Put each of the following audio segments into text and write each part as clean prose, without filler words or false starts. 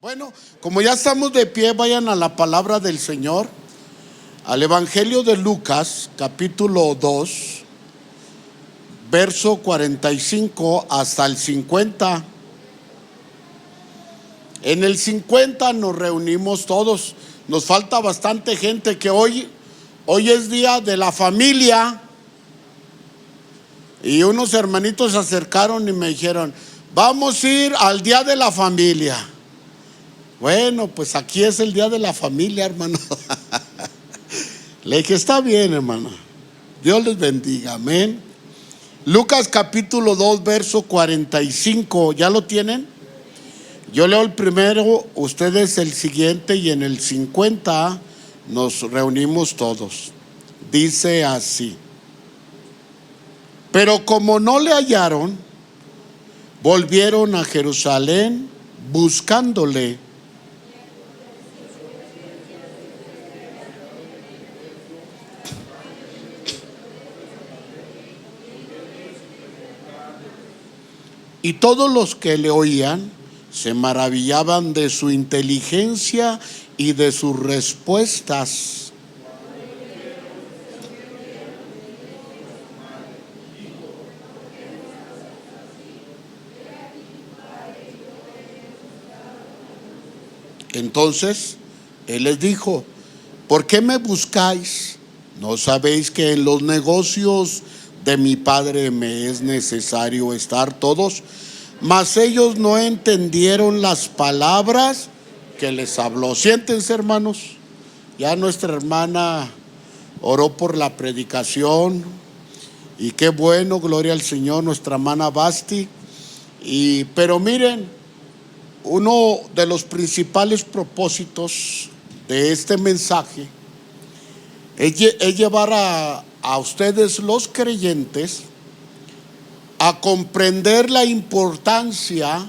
Bueno, como ya estamos de pie, vayan a la palabra del Señor, al Evangelio de Lucas, capítulo 2, verso 45 hasta el 50. En el 50 nos reunimos todos. Nos falta bastante gente que hoy es día de la familia. Y unos hermanitos se acercaron y me dijeron: vamos a ir al día de la familia. Bueno, pues aquí es el día de la familia, hermano. Le dije: está bien, hermano. Dios les bendiga, amén. Lucas capítulo 2, verso 45. ¿Ya lo tienen? Yo leo el primero, ustedes el siguiente, y en el 50 nos reunimos todos. Dice así: pero como no le hallaron, volvieron a Jerusalén buscándole. Y todos los que le oían se maravillaban de su inteligencia y de sus respuestas. Entonces él les dijo: ¿por qué me buscáis? ¿No sabéis que en los negocios de mi Padre me es necesario estar todos? Mas ellos no entendieron las palabras que les habló. Siéntense, hermanos. Ya nuestra hermana oró por la predicación, y qué bueno, gloria al Señor, nuestra hermana Basti. Pero miren, uno de los principales propósitos de este mensaje es llevar a ustedes, los creyentes, a comprender la importancia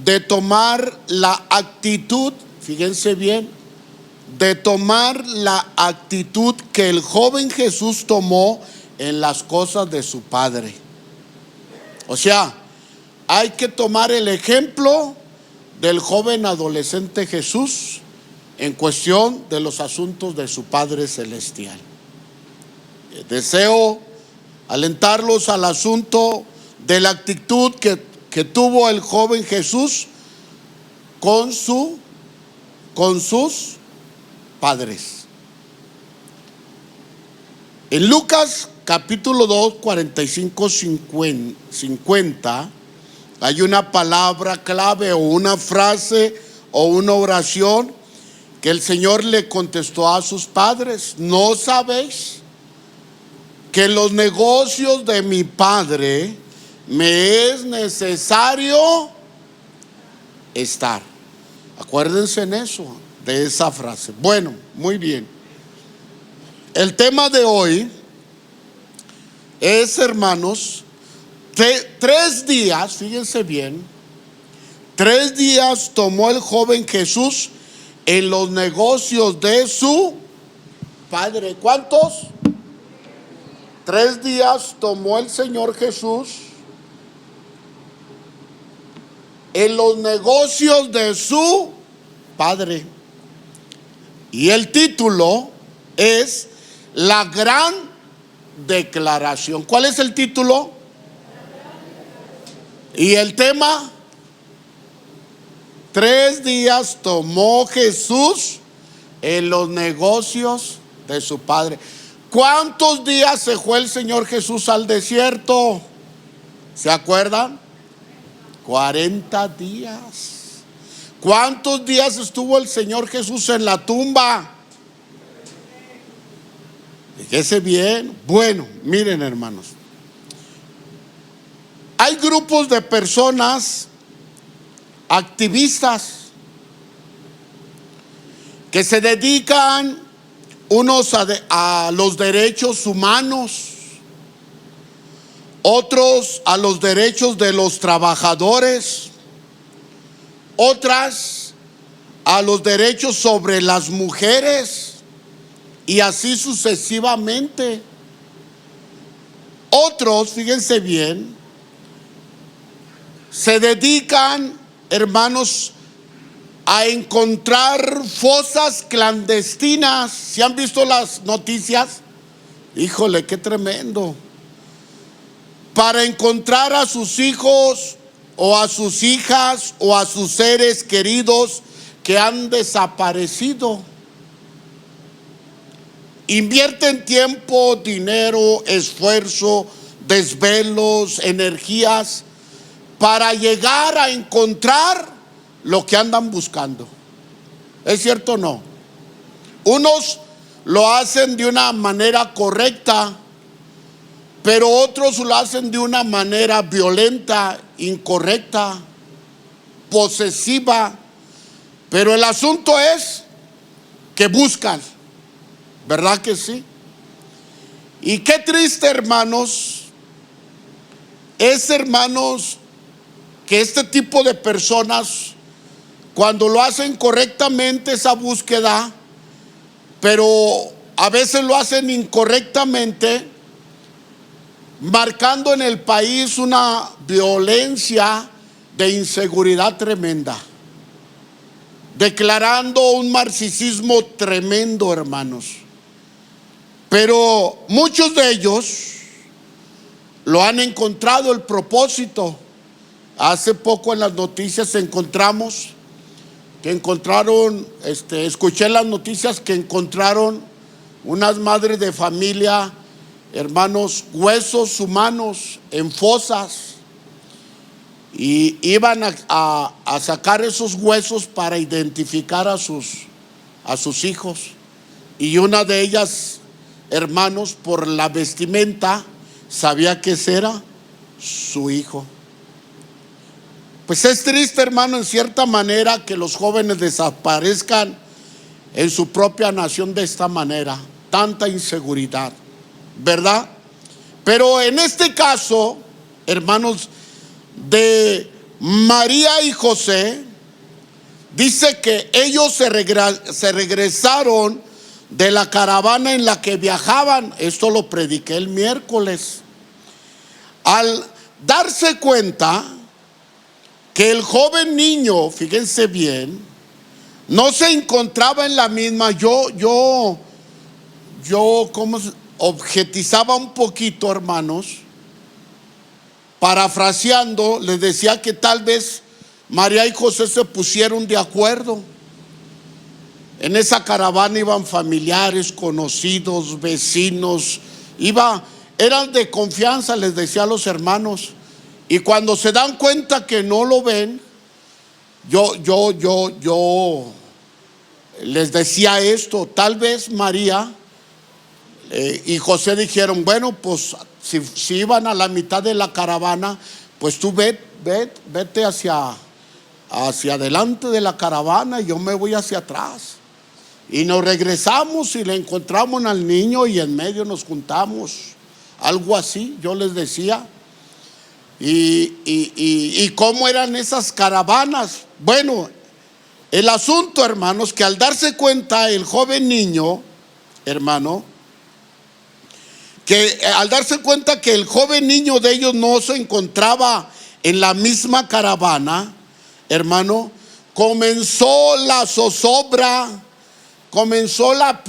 de tomar la actitud, fíjense bien, de tomar la actitud que el joven Jesús tomó en las cosas de su Padre. O sea, hay que tomar el ejemplo del joven adolescente Jesús en cuestión de los asuntos de su Padre Celestial. Deseo alentarlos al asunto de la actitud que tuvo el joven Jesús con sus padres. En Lucas capítulo 2, 45, 50, hay una palabra clave o una frase o una oración que el Señor le contestó a sus padres: ¿no sabéis que en los negocios de mi Padre me es necesario estar? Acuérdense en eso, de esa frase. Bueno, muy bien. El tema de hoy es, hermanos, 3 días, fíjense bien, 3 días tomó el joven Jesús en los negocios de su Padre. ¿Cuántos? 3 días tomó el Señor Jesús en los negocios de su Padre. Y el título es La Gran Declaración. ¿Cuál es el título? Y el tema: 3 días tomó Jesús en los negocios de su Padre. ¿Cuántos días se fue el Señor Jesús al desierto? ¿Se acuerdan? 40 días. ¿Cuántos días estuvo el Señor Jesús en la tumba? Fíjese bien. Bueno, miren, hermanos, hay grupos de personas activistas que se dedican unos a los derechos humanos, otros a los derechos de los trabajadores, otras a los derechos sobre las mujeres, y así sucesivamente. Otros, fíjense bien, se dedican, hermanos, a encontrar fosas clandestinas. ¿Sí han visto las noticias? Híjole, qué tremendo. Para encontrar a sus hijos o a sus hijas o a sus seres queridos que han desaparecido. Invierten tiempo, dinero, esfuerzo, desvelos, energías para llegar a encontrar lo que andan buscando. ¿Es cierto o no? Unos lo hacen de una manera correcta, pero otros lo hacen de una manera violenta, incorrecta, posesiva. Pero el asunto es que buscan, ¿verdad que sí? Y qué triste, hermanos, es, hermanos, que este tipo de personas, cuando lo hacen correctamente esa búsqueda, pero a veces lo hacen incorrectamente, marcando en el país una violencia de inseguridad tremenda, declarando un narcisismo tremendo, hermanos. Pero muchos de ellos lo han encontrado el propósito. Hace poco en las noticias encontramos que escuché en las noticias que encontraron unas madres de familia, hermanos, huesos humanos en fosas, y iban a sacar esos huesos para identificar a sus hijos. Y una de ellas, hermanos, por la vestimenta, sabía que ese era su hijo. Pues es triste, hermano, en cierta manera, que los jóvenes desaparezcan en su propia nación de esta manera. Tanta inseguridad, ¿verdad? Pero en este caso, hermanos, de María y José, dice que ellos se regresaron de la caravana en la que viajaban. Esto lo prediqué el miércoles. Al darse cuenta que el joven niño, fíjense bien, no se encontraba en la misma, yo como objetizaba un poquito, hermanos, parafraseando, les decía que tal vez María y José se pusieron de acuerdo. En esa caravana iban familiares, conocidos, vecinos, eran de confianza, les decía a los hermanos. Y cuando se dan cuenta que no lo ven, yo les decía esto. Tal vez María y José dijeron, bueno, pues si iban a la mitad de la caravana, pues tú vete hacia adelante de la caravana y yo me voy hacia atrás. Y nos regresamos y le encontramos al niño y en medio nos juntamos. Algo así, yo les decía. Y cómo eran esas caravanas. Bueno, el asunto, hermanos, que al darse cuenta el joven niño, hermano, que al darse cuenta que el joven niño de ellos no se encontraba en la misma caravana, hermano, comenzó la zozobra, comenzó la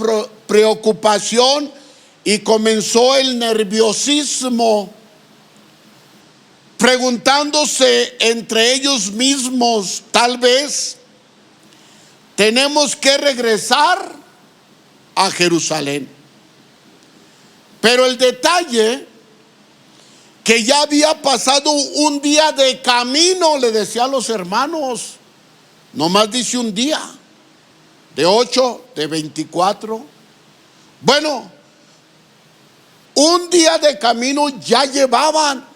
preocupación y comenzó el nerviosismo, preguntándose entre ellos mismos, tal vez tenemos que regresar a Jerusalén. Pero el detalle, que ya había pasado un día de camino, le decía a los hermanos, nomás dice un día, de 8, de 24. Bueno, un día de camino ya llevaban,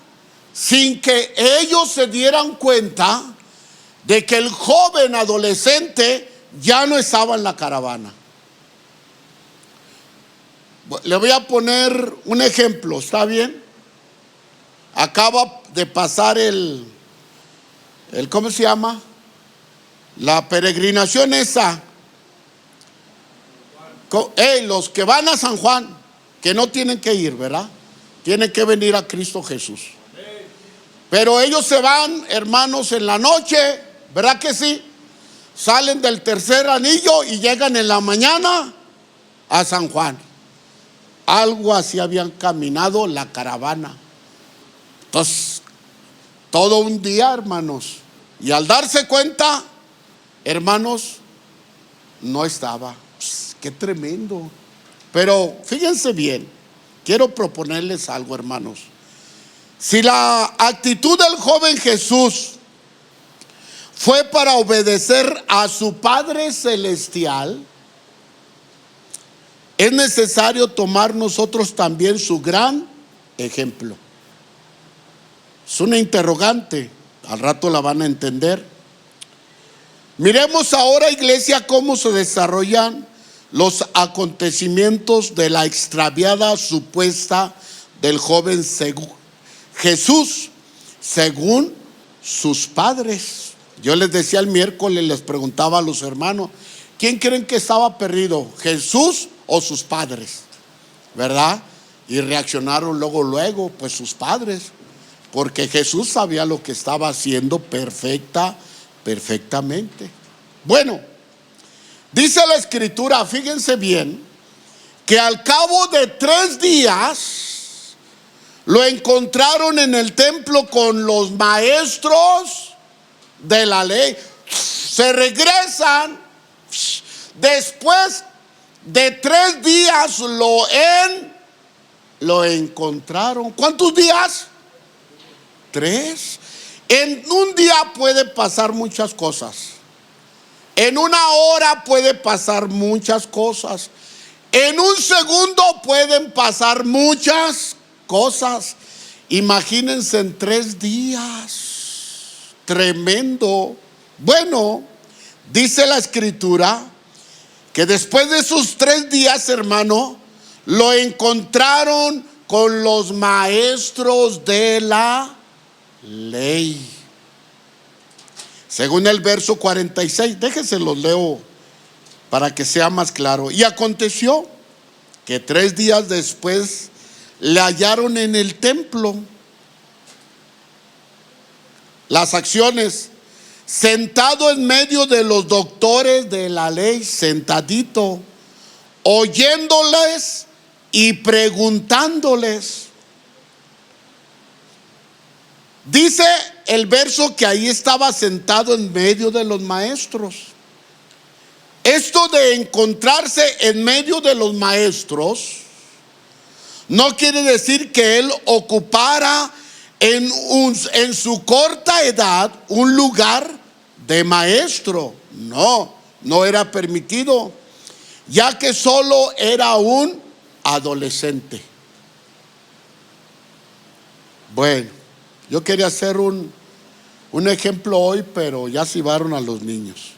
sin que ellos se dieran cuenta de que el joven adolescente ya no estaba en la caravana. Le voy a poner un ejemplo, ¿está bien? Acaba de pasar el ¿cómo se llama? La peregrinación esa. Los que van a San Juan, que no tienen que ir, ¿verdad? Tienen que venir a Cristo Jesús. Pero ellos se van, hermanos, en la noche, ¿verdad que sí? salen del tercer anillo y llegan en la mañana a San Juan. Algo así habían caminado la caravana. Entonces, todo un día, hermanos. Y al darse cuenta, hermanos, no estaba. Qué tremendo. Pero fíjense bien, quiero proponerles algo, hermanos. Si la actitud del joven Jesús fue para obedecer a su Padre Celestial, es necesario tomar nosotros también su gran ejemplo. Es una interrogante, al rato la van a entender. Miremos ahora, iglesia, cómo se desarrollan los acontecimientos de la extraviada supuesta del joven Jesús según sus padres. Yo les decía el miércoles, les preguntaba a los hermanos, ¿quién creen que estaba perdido? ¿Jesús o sus padres? ¿Verdad? Y reaccionaron luego, pues sus padres, porque Jesús sabía lo que estaba haciendo perfectamente. Bueno, dice la Escritura, fíjense bien, que al cabo de 3 días lo encontraron en el templo con los maestros de la ley. Se regresan después de 3 días, lo encontraron. ¿Cuántos días? 3. En un día puede pasar muchas cosas. En una hora puede pasar muchas cosas. En un segundo pueden pasar muchas cosas. Imagínense en 3 días. Tremendo. Bueno, dice la Escritura que después de esos 3 días, hermano, lo encontraron con los maestros de la ley. Según el verso 46, déjense los leo para que sea más claro. Y aconteció que 3 días después le hallaron en el templo. Las acciones: sentado en medio de los doctores de la ley, sentadito, oyéndoles y preguntándoles. Dice el verso que ahí estaba sentado en medio de los maestros. Esto de encontrarse en medio de los maestros no quiere decir que él ocupara en su corta edad un lugar de maestro. No era permitido, ya que solo era un adolescente. Bueno, yo quería hacer un ejemplo hoy, pero ya se llevaron a los niños.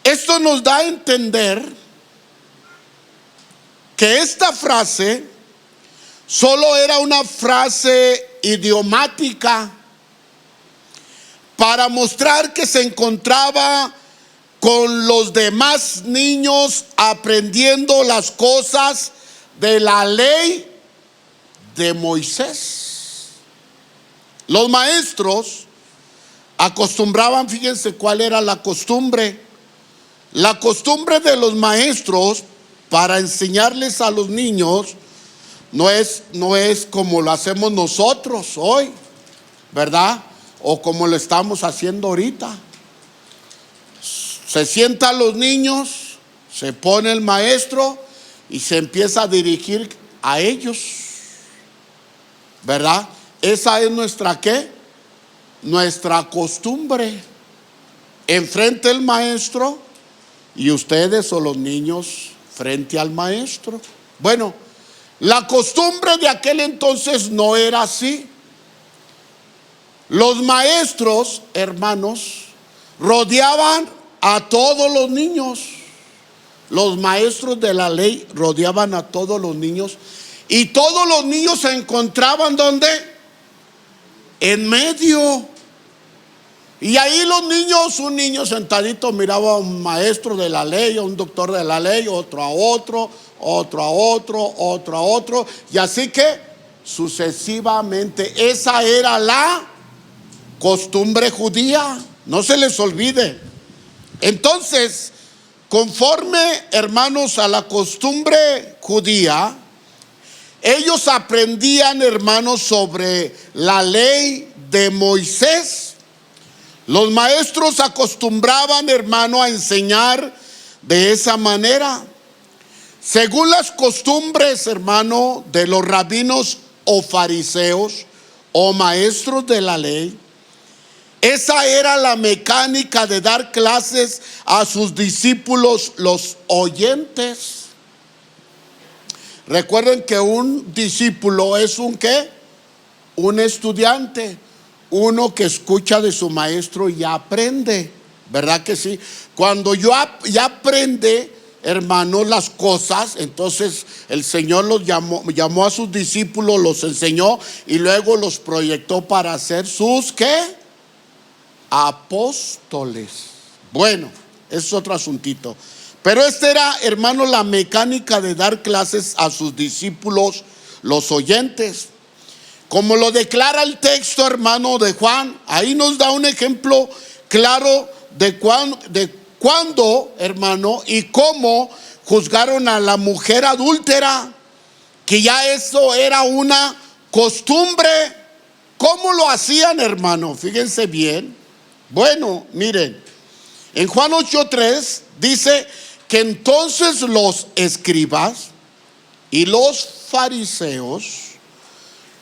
Esto nos da a entender que esta frase solo era una frase idiomática para mostrar que se encontraba con los demás niños aprendiendo las cosas de la ley de Moisés. Los maestros acostumbraban, fíjense cuál era la costumbre. La costumbre de los maestros para enseñarles a los niños no es como lo hacemos nosotros hoy, ¿verdad? O como lo estamos haciendo ahorita. Se sientan los niños, se pone el maestro y se empieza a dirigir a ellos, ¿verdad? Esa es nuestra ¿qué? Nuestra costumbre. Enfrente el maestro y ustedes o los niños frente al maestro. Bueno, la costumbre de aquel entonces no era así. Los maestros, hermanos, rodeaban a todos los niños. Los maestros de la ley rodeaban a todos los niños. Y todos los niños se encontraban ¿dónde? En medio. Y ahí los niños, un niño sentadito miraba a un maestro de la ley, a un doctor de la ley, otro a otro, otro a otro, otro a otro. Y así que sucesivamente. Esa era la costumbre judía. No se les olvide. Entonces, conforme, hermanos, a la costumbre judía, ellos aprendían, hermanos, sobre la ley de Moisés. Los maestros acostumbraban, hermano, a enseñar de esa manera. Según las costumbres, hermano, de los rabinos o fariseos o maestros de la ley, esa era la mecánica de dar clases a sus discípulos, los oyentes. Recuerden que un discípulo es un ¿qué? Un estudiante, uno que escucha de su maestro y aprende, ¿verdad que sí? Cuando ya aprende, hermanos, las cosas, entonces el Señor los llamó a sus discípulos, los enseñó y luego los proyectó para ser sus ¿qué? Apóstoles. Bueno, es otro asuntito. Pero esta era, hermano, la mecánica de dar clases a sus discípulos, los oyentes. Como lo declara el texto, hermano, de Juan, ahí nos da un ejemplo claro de cuándo, hermano, y cómo juzgaron a la mujer adúltera, que ya eso era una costumbre. ¿Cómo lo hacían, hermano? Fíjense bien. Bueno, miren, en Juan 8:3 dice que entonces los escribas y los fariseos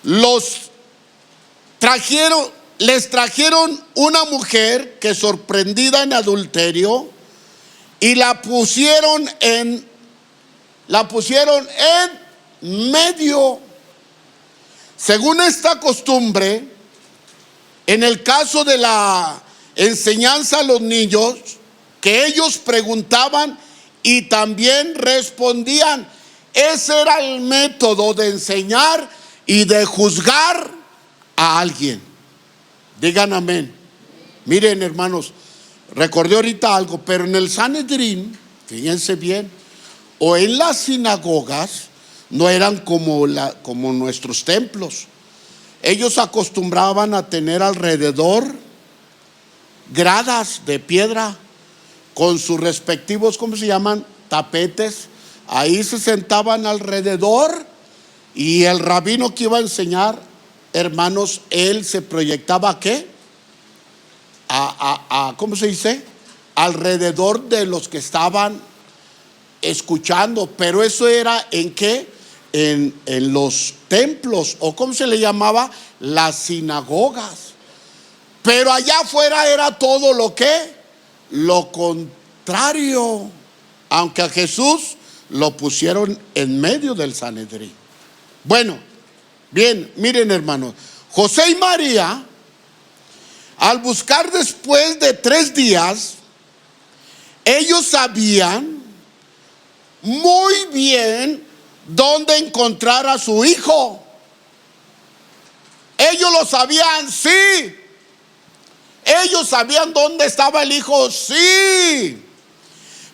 les trajeron una mujer que sorprendida en adulterio y la pusieron en medio. Según esta costumbre, en el caso de la enseñanza a los niños, que ellos preguntaban y también respondían. Ese era el método de enseñar y de juzgar a alguien. Digan amén. Miren, hermanos, recordé ahorita algo, pero en el Sanedrín, fíjense bien, o en las sinagogas, no eran como nuestros templos. Ellos acostumbraban a tener alrededor gradas de piedra con sus respectivos, ¿cómo se llaman? Tapetes. Ahí se sentaban alrededor y el rabino que iba a enseñar, hermanos, él se proyectaba ¿qué? ¿Cómo se dice? Alrededor de los que estaban escuchando. Pero eso era ¿en qué? En los templos, o ¿cómo se le llamaba? Las sinagogas. Pero allá afuera era todo lo contrario, aunque a Jesús lo pusieron en medio del Sanedrín. Bueno, bien, miren, hermanos, José y María, al buscar después de 3 días, ellos sabían muy bien dónde encontrar a su hijo. Ellos lo sabían, sí. Ellos sabían dónde estaba el hijo, sí.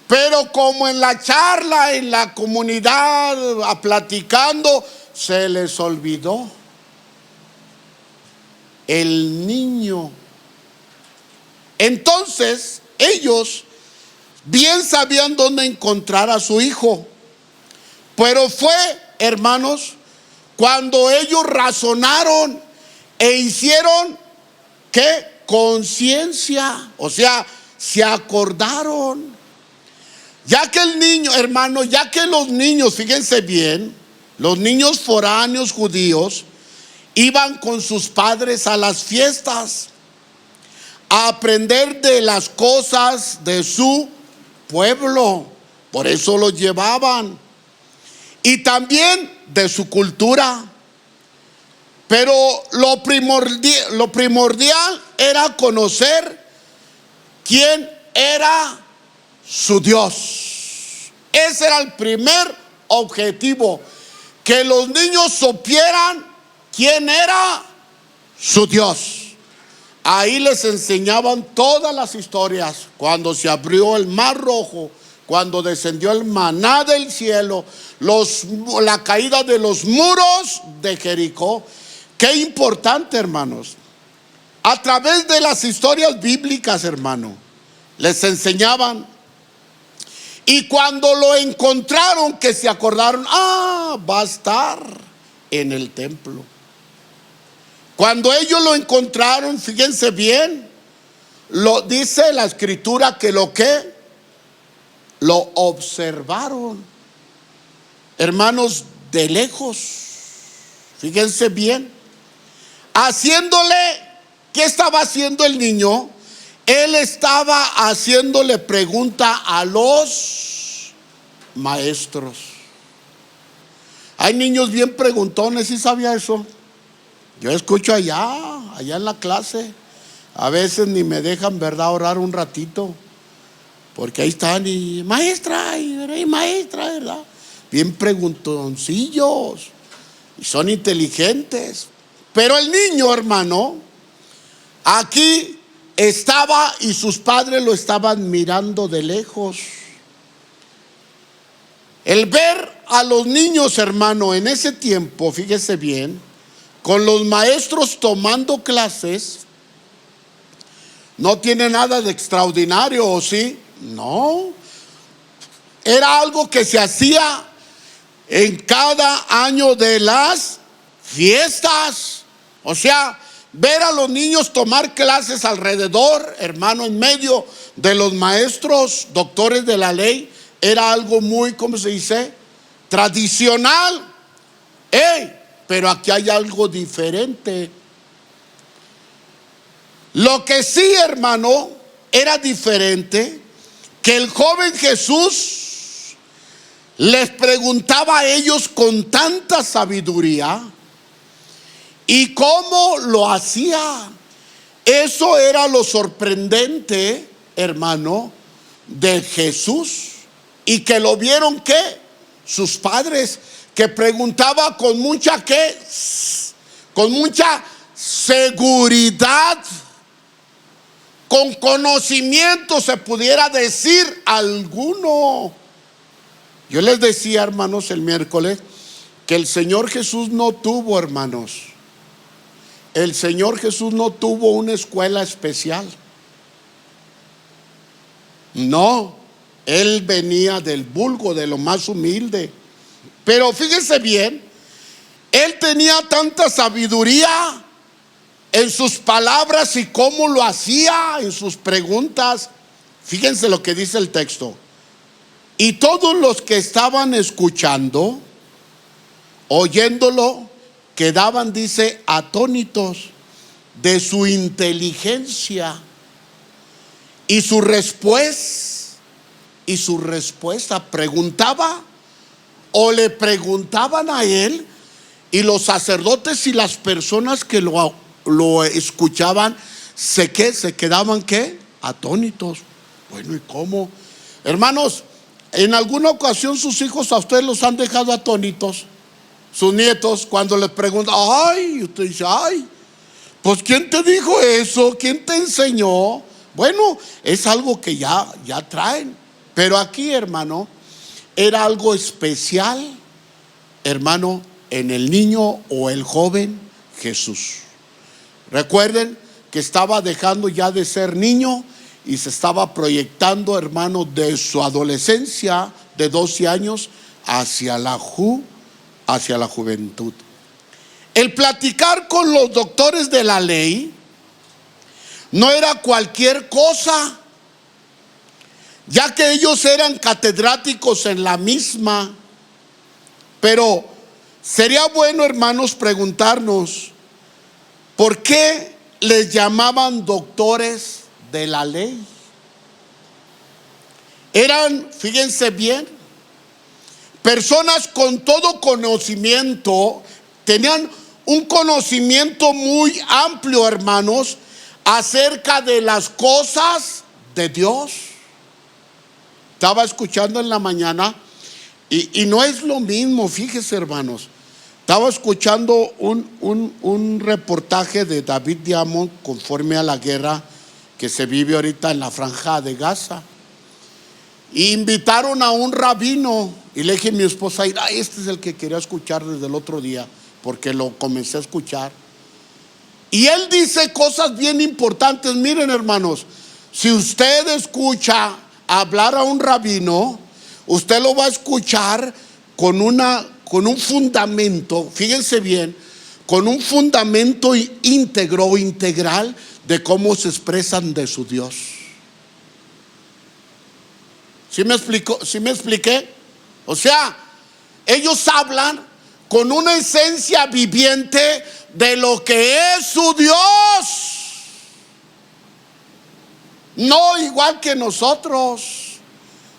Pero como en la charla, en la comunidad, platicando, se les olvidó el niño. Entonces, ellos bien sabían dónde encontrar a su hijo. Pero fue, hermanos, cuando ellos razonaron e hicieron ¿qué? Conciencia, o sea, se acordaron. Ya que el niño, hermano, ya que los niños, fíjense bien, los niños foráneos judíos iban con sus padres a las fiestas a aprender de las cosas de su pueblo. Por eso los llevaban. Y también de su cultura. Pero lo primordial era conocer quién era su Dios. Ese era el primer objetivo, que los niños supieran quién era su Dios. Ahí les enseñaban todas las historias, cuando se abrió el mar rojo, cuando descendió el maná del cielo, la caída de los muros de Jericó. Qué importante, hermanos. A través de las historias bíblicas, hermano, les enseñaban. Y cuando lo encontraron, que se acordaron, va a estar en el templo. Cuando ellos lo encontraron, fíjense bien, lo dice la escritura que lo observaron, hermanos, de lejos. Fíjense bien, haciéndole, ¿qué estaba haciendo el niño? Él estaba haciéndole pregunta a los maestros. Hay niños bien preguntones, ¿sí sabía eso? Yo escucho allá en la clase. A veces ni me dejan, ¿verdad?, orar un ratito. Porque ahí están y maestra, ¿verdad? Bien preguntoncillos. Y son inteligentes. Pero el niño, hermano, aquí estaba y sus padres lo estaban mirando de lejos. El ver a los niños, hermano, en ese tiempo, fíjese bien, con los maestros tomando clases, no tiene nada de extraordinario, ¿o sí? No. Era algo que se hacía en cada año de las fiestas. O sea, ver a los niños tomar clases alrededor, hermano, en medio de los maestros, doctores de la ley, era algo muy, ¿cómo se dice?, tradicional. Pero aquí hay algo diferente. Lo que sí, hermano, era diferente, que el joven Jesús les preguntaba a ellos con tanta sabiduría. ¿Y cómo lo hacía? Eso era lo sorprendente, hermano, de Jesús. Y que lo vieron, ¿qué? Sus padres, que preguntaba con mucha, ¿qué? Con mucha seguridad, con conocimiento, se pudiera decir alguno. Yo les decía, hermanos, el miércoles, que el Señor Jesús no tuvo, hermanos, el Señor Jesús no tuvo una escuela especial. No, Él venía del vulgo, de lo más humilde. Pero fíjense bien, Él tenía tanta sabiduría en sus palabras y cómo lo hacía en sus preguntas. Fíjense lo que dice el texto. Y todos los que estaban escuchando, oyéndolo, quedaban, dice, atónitos de su inteligencia y su respuesta. Preguntaba o le preguntaban a él, y los sacerdotes y las personas que lo escuchaban se quedaban, ¿qué? Atónitos. Bueno, ¿y cómo? Hermanos, en alguna ocasión sus hijos a ustedes los han dejado atónitos. Sus nietos, cuando les preguntan, y usted dice, pues ¿quién te dijo eso? ¿Quién te enseñó? Bueno, es algo que ya traen. Pero aquí, hermano, era algo especial, hermano, en el niño o el joven Jesús. Recuerden que estaba dejando ya de ser niño y se estaba proyectando, hermano, de su adolescencia de 12 años hacia la juventud. El platicar con los doctores de la ley no era cualquier cosa, ya que ellos eran catedráticos en la misma. Pero sería bueno, hermanos, preguntarnos, ¿por qué les llamaban doctores de la ley? Eran, fíjense bien, personas con todo conocimiento, tenían un conocimiento muy amplio, hermanos, acerca de las cosas de Dios. Estaba escuchando en la mañana y no es lo mismo, fíjese, hermanos. Estaba escuchando un reportaje de David Diamond conforme a la guerra que se vive ahorita en la franja de Gaza. Y invitaron a un rabino y le dije a mi esposa, este es el que quería escuchar desde el otro día, porque lo comencé a escuchar. Y él dice cosas bien importantes. Miren, hermanos, si usted escucha hablar a un rabino, usted lo va a escuchar con un fundamento, fíjense bien, con un fundamento íntegro o integral de cómo se expresan de su Dios. ¿Sí me explico? ¿Sí me expliqué? O sea, ellos hablan con una esencia viviente de lo que es su Dios. No igual que nosotros.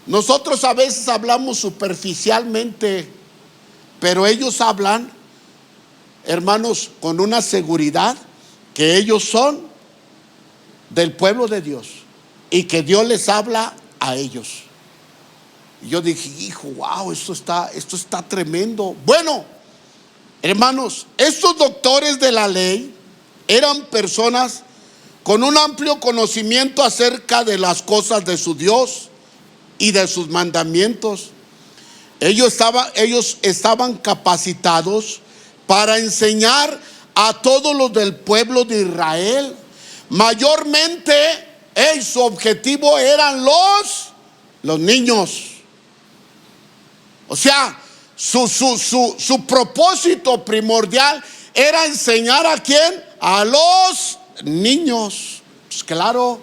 Nosotros a veces hablamos superficialmente, pero ellos hablan, hermanos, con una seguridad que ellos son del pueblo de Dios y que Dios les habla a ellos. Y yo dije, hijo, wow, esto está tremendo. Bueno, hermanos, estos doctores de la ley eran personas con un amplio conocimiento acerca de las cosas de su Dios y de sus mandamientos. Ellos estaban capacitados para enseñar a todos los del pueblo de Israel. Mayormente, su objetivo eran los niños. O sea, su propósito primordial era enseñar ¿a quién? A los niños. Pues claro,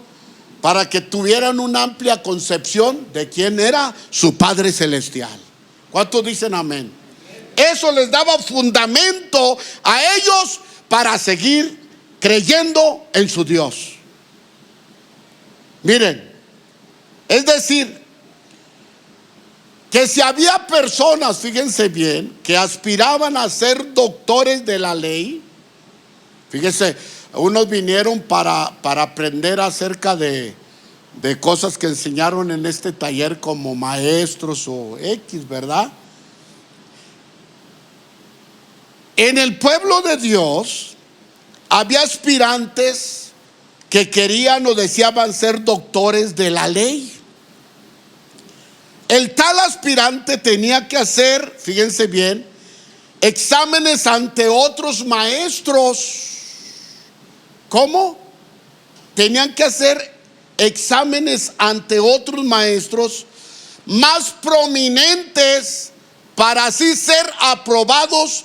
para que tuvieran una amplia concepción de quién era su Padre Celestial. ¿Cuántos dicen amén? Eso les daba fundamento a ellos para seguir creyendo en su Dios. Miren, es decir, que si había personas, fíjense bien, que aspiraban a ser doctores de la ley, fíjense, unos vinieron para aprender acerca de cosas que enseñaron en este taller como maestros o X, ¿verdad? En el pueblo de Dios había aspirantes que querían o deseaban ser doctores de la ley. El tal aspirante tenía que hacer, fíjense bien, exámenes ante otros maestros. ¿Cómo? Tenían que hacer exámenes ante otros maestros más prominentes para así ser aprobados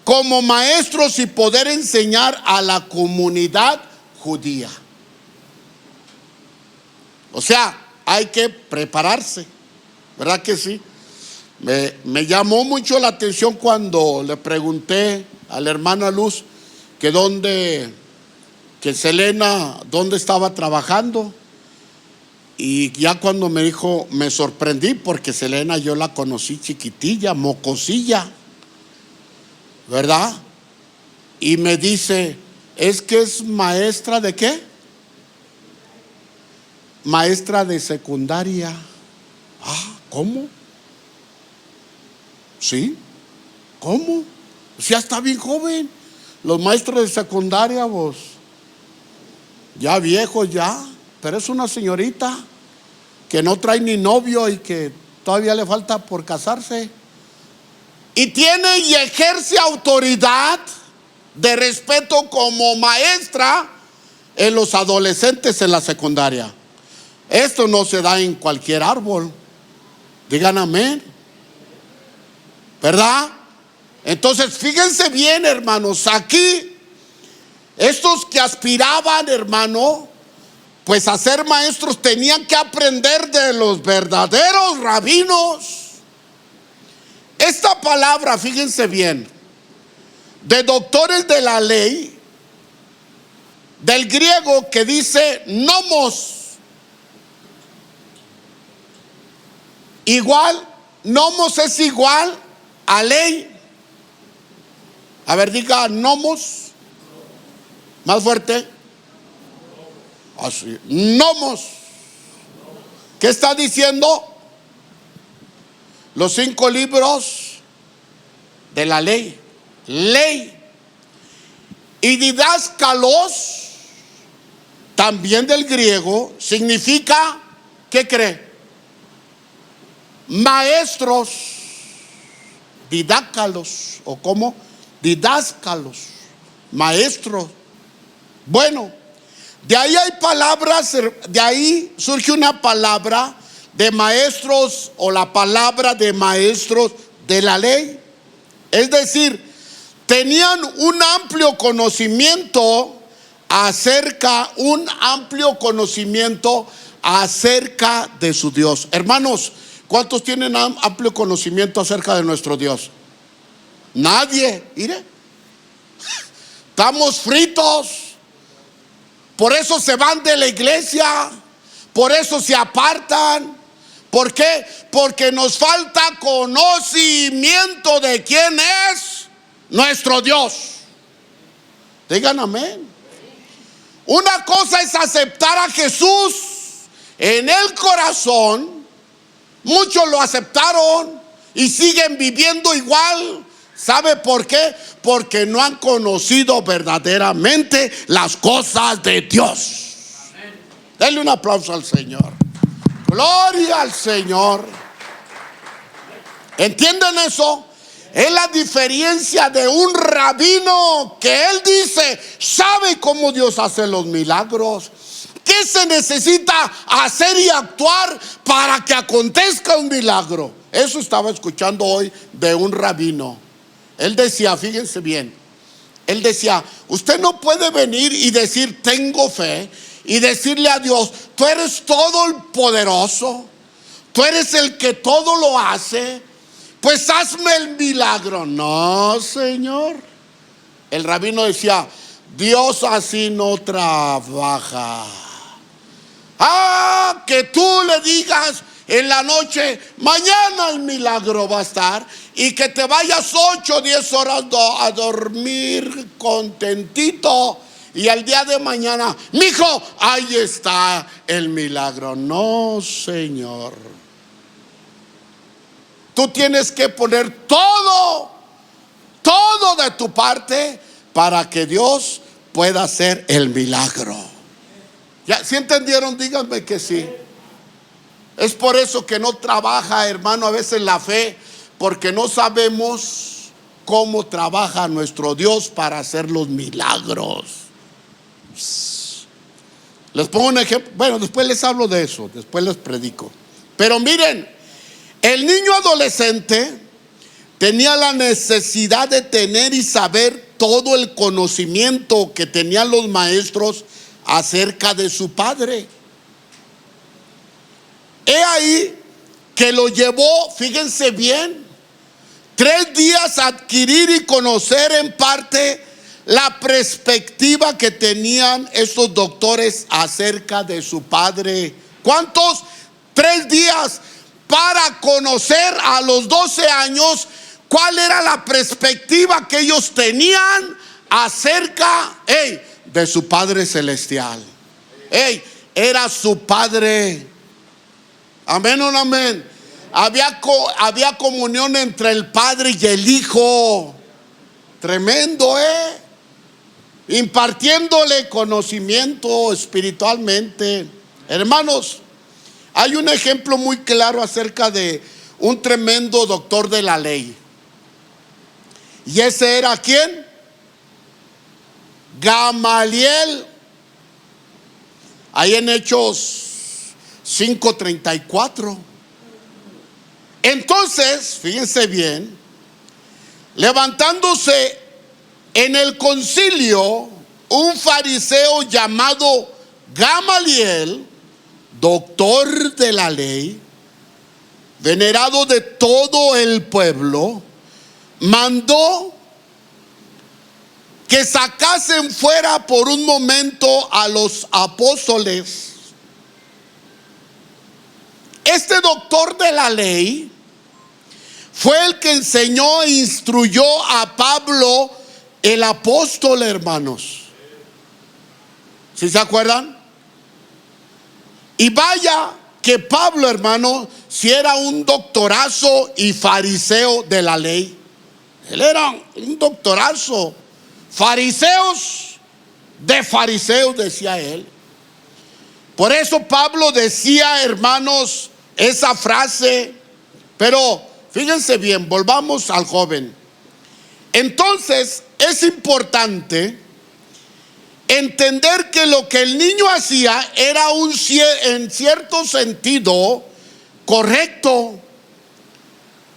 como maestros y poder enseñar a la comunidad judía. O sea, hay que prepararse, ¿verdad que sí? Me llamó mucho la atención cuando le pregunté a la hermana Luz que Selena, ¿dónde estaba trabajando? Y ya cuando me dijo, me sorprendí porque Selena yo la conocí chiquitilla, mocosilla, ¿verdad? Y me dice, ¿es que es maestra de qué? Maestra de secundaria. Ah, ¿cómo? ¿Sí? ¿Cómo? Pues ya está bien joven. Los maestros de secundaria, vos, ya viejos ya, pero es una señorita que no trae ni novio y que todavía le falta por casarse. Y tiene y ejerce autoridad de respeto como maestra en los adolescentes en la secundaria. Esto no se da en cualquier árbol. Digan amén. ¿Verdad? Entonces, fíjense bien, hermanos, aquí estos que aspiraban, hermano, pues a ser maestros tenían que aprender de los verdaderos rabinos. Esta palabra, fíjense bien, de doctores de la ley, del griego que dice nomos, igual, nomos es igual a ley. A ver, diga nomos. Más fuerte. Así. Nomos. ¿Qué está diciendo? Los 5 libros de la ley. Ley. Y didáscalos, también del griego, significa, ¿qué cree? Maestros. Didácalos. ¿O cómo? Didáscalos. Maestros. Bueno, De ahí hay palabras, de ahí surge una palabra de maestros o la palabra de maestros de la ley. Es decir, tenían un amplio conocimiento acerca de su Dios. Hermanos, ¿cuántos tienen amplio conocimiento acerca de nuestro Dios? Nadie, mire. Estamos fritos. Por eso se van de la iglesia. Por eso se apartan. ¿Por qué? Porque nos falta conocimiento de quién es nuestro Dios. Digan amén. Una cosa es aceptar a Jesús en el corazón. Muchos lo aceptaron y siguen viviendo igual. ¿Sabe por qué? Porque no han conocido verdaderamente las cosas de Dios. Denle un aplauso al Señor. Gloria al Señor. ¿Entienden eso? Es la diferencia de un rabino que él dice, sabe cómo Dios hace los milagros. ¿Qué se necesita hacer y actuar para que acontezca un milagro? Eso estaba escuchando hoy de un rabino. Él decía, fíjense bien, él decía, usted no puede venir y decir tengo fe y decirle a Dios, tú eres todo el poderoso, tú eres el que todo lo hace, pues hazme el milagro. No, Señor. El rabino decía, Dios así no trabaja. Que tú le digas en la noche, mañana el milagro va a estar, y que te vayas 8 o 10 horas a dormir contentito, y al día de mañana, mijo, ahí está el milagro. No, Señor. Tú tienes que poner todo de tu parte para que Dios pueda hacer el milagro. ¿Ya? ¿Sí entendieron? Díganme que sí. Es por eso que no trabaja, hermano, a veces la fe, porque no sabemos cómo trabaja nuestro Dios para hacer los milagros. Les pongo un ejemplo. Bueno, después les hablo de eso, después les predico. Pero miren, el niño adolescente tenía la necesidad de tener y saber todo el conocimiento que tenían los maestros acerca de su padre. He ahí que lo llevó, fíjense bien, 3 días a adquirir y conocer en parte la perspectiva que tenían estos doctores acerca de su padre. ¿Cuántos? 3 días para conocer a los 12 años cuál era la perspectiva que ellos tenían acerca de su Padre Celestial. Era su Padre. Amén o no amén. Había comunión entre el Padre y el Hijo. Tremendo, impartiéndole conocimiento espiritualmente. Hermanos, hay un ejemplo muy claro acerca de un tremendo doctor de la ley. ¿Y ese era quién? Gamaliel. Ahí en Hechos 5:34. Entonces, fíjense bien, levantándose en el concilio un fariseo llamado Gamaliel, doctor de la ley, venerado de todo el pueblo, mandó que sacasen fuera por un momento a los apóstoles. Este doctor de la ley fue el que enseñó e instruyó a Pablo, el apóstol, hermanos. ¿Sí se acuerdan? Y vaya que Pablo, hermano, si era un doctorazo y fariseo de la ley. Él era un doctorazo. Fariseos de fariseos, decía él. Por eso Pablo decía, hermanos, esa frase. Pero fíjense bien, volvamos al joven. Entonces es importante entender que lo que el niño hacía era en cierto sentido correcto,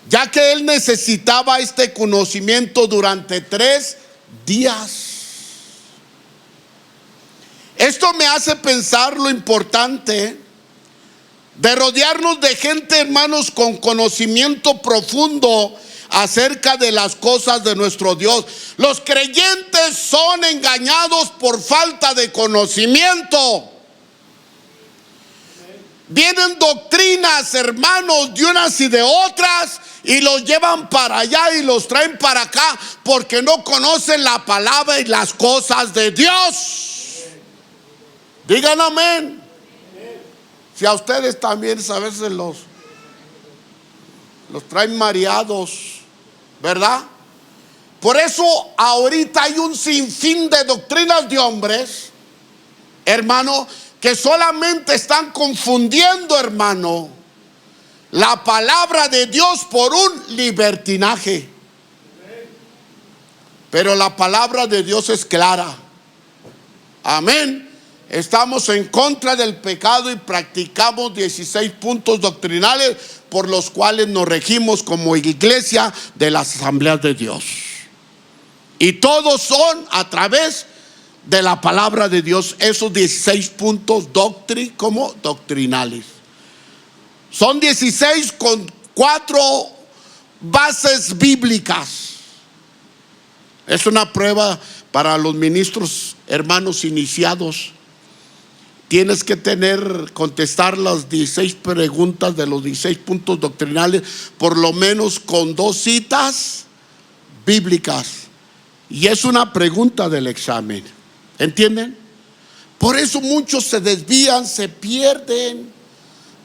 ya que él necesitaba este conocimiento durante 3 días. Esto me hace pensar lo importante de rodearnos de gente, hermanos, con conocimiento profundo acerca de las cosas de nuestro Dios. Los creyentes son engañados por falta de conocimiento. Vienen doctrinas, hermanos, de unas y de otras, y los llevan para allá y los traen para acá porque no conocen la palabra y las cosas de Dios. Digan amén. Si a ustedes también a veces los traen mareados, ¿verdad? Por eso ahorita hay un sinfín de doctrinas de hombres, hermano, que solamente están confundiendo, hermano, la palabra de Dios por un libertinaje. Pero la palabra de Dios es clara. Amén. Estamos en contra del pecado y practicamos 16 puntos doctrinales por los cuales nos regimos como iglesia de las asambleas de Dios. Y todos son a través de la palabra de Dios, esos 16 puntos doctrinales. Son 16 con 4 bases bíblicas. Es una prueba para los ministros, hermanos iniciados. Tienes que contestar las 16 preguntas de los 16 puntos doctrinales, por lo menos con 2 citas bíblicas. Y es una pregunta del examen. ¿Entienden? Por eso muchos se desvían, se pierden,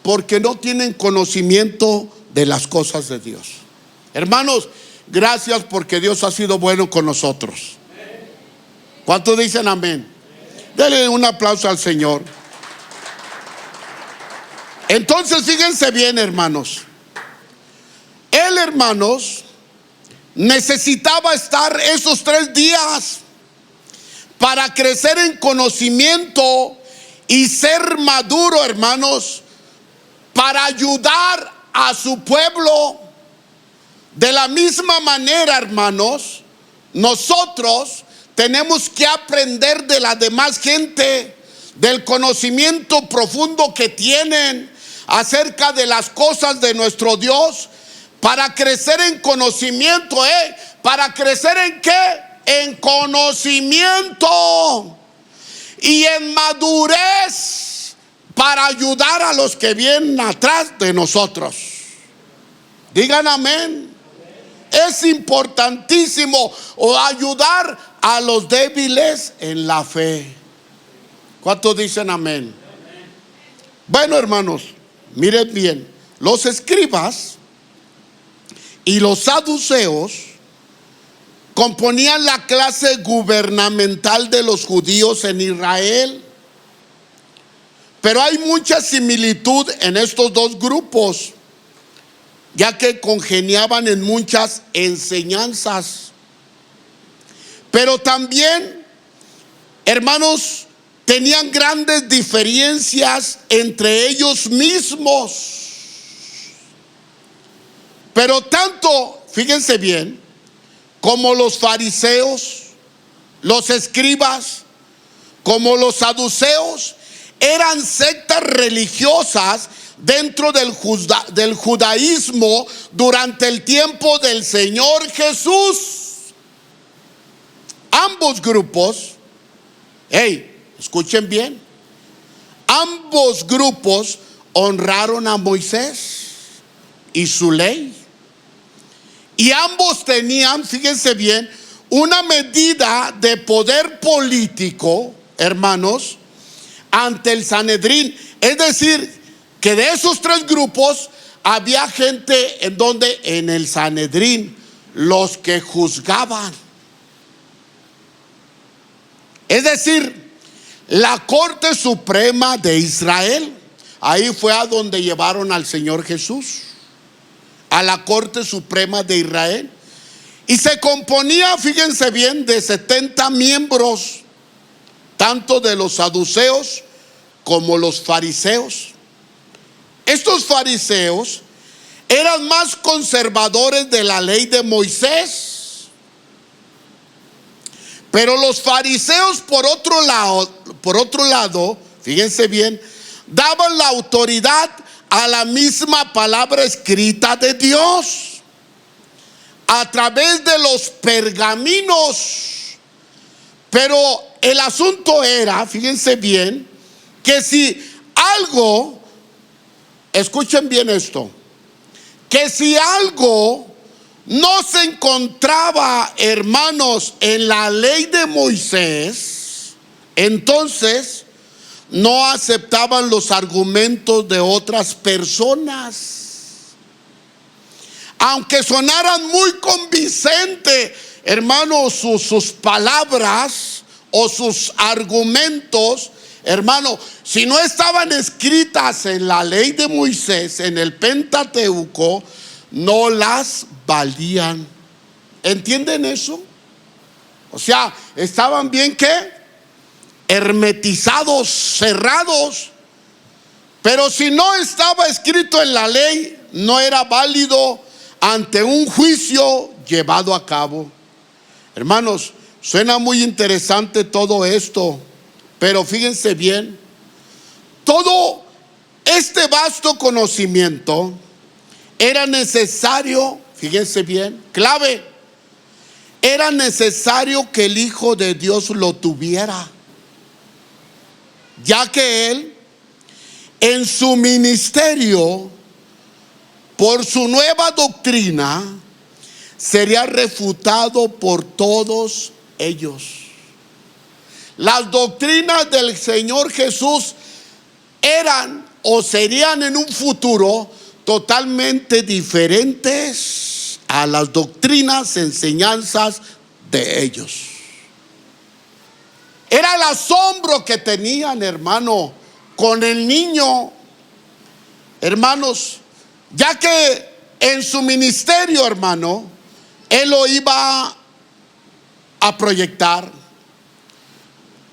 porque no tienen conocimiento de las cosas de Dios. Hermanos, gracias porque Dios ha sido bueno con nosotros. ¿Cuántos dicen amén? Denle un aplauso al Señor. Entonces fíjense bien, hermanos. Él, hermanos, necesitaba estar esos 3 días para crecer en conocimiento y ser maduro, hermanos, para ayudar a su pueblo. De la misma manera, hermanos, nosotros tenemos que aprender de la demás gente, del conocimiento profundo que tienen acerca de las cosas de nuestro Dios, para crecer en conocimiento. ¿Para crecer en qué? En conocimiento y en madurez, para ayudar a los que vienen atrás de nosotros. Digan amén. Es importantísimo ayudar a los débiles en la fe. ¿Cuántos dicen amén? Bueno, hermanos, miren bien. Los escribas y los saduceos componían la clase gubernamental de los judíos en Israel. Pero hay mucha similitud en estos 2 grupos, ya que congeniaban en muchas enseñanzas. Pero también, hermanos, tenían grandes diferencias entre ellos mismos. Pero tanto, fíjense bien, como los fariseos, los escribas, como los saduceos, eran sectas religiosas dentro del judaísmo durante el tiempo del Señor Jesús. Ambos grupos, escuchen bien, ambos grupos honraron a Moisés y su ley. Y ambos tenían, fíjense bien, una medida de poder político, hermanos, ante el Sanedrín. Es decir, que de esos 3 grupos había gente en el Sanedrín, los que juzgaban. Es decir, la Corte Suprema de Israel. Ahí fue a donde llevaron al Señor Jesús, a la Corte Suprema de Israel. Y se componía, fíjense bien, de 70 miembros. tanto de los saduceos como los fariseos. Estos fariseos eran más conservadores de la ley de Moisés. Pero los fariseos, por otro lado, fíjense bien, daban la autoridad a la misma palabra escrita de Dios a través de los pergaminos. Pero el asunto era, fíjense bien, que si algo, escuchen bien esto, que si algo no se encontraba, hermanos, en la ley de Moisés, entonces no aceptaban los argumentos de otras personas. Aunque sonaran muy convincentes, hermanos, sus palabras o sus argumentos, hermano, si no estaban escritas en la ley de Moisés, en el Pentateuco, no las valían. ¿Entienden eso? O sea, estaban bien, ¿qué? Hermetizados, cerrados. Pero si no estaba escrito en la ley, no era válido ante un juicio llevado a cabo. Hermanos, suena muy interesante todo esto, pero fíjense bien, todo este vasto conocimiento era necesario, fíjense bien, clave, era necesario que el Hijo de Dios lo tuviera, ya que Él, en su ministerio, por su nueva doctrina, sería refutado por todos ellos. Las doctrinas del Señor Jesús eran o serían en un futuro totalmente diferentes a las doctrinas, enseñanzas de ellos. Era el asombro que tenían, hermano, con el niño, hermanos, ya que en su ministerio, hermano, Él lo iba a proyectar.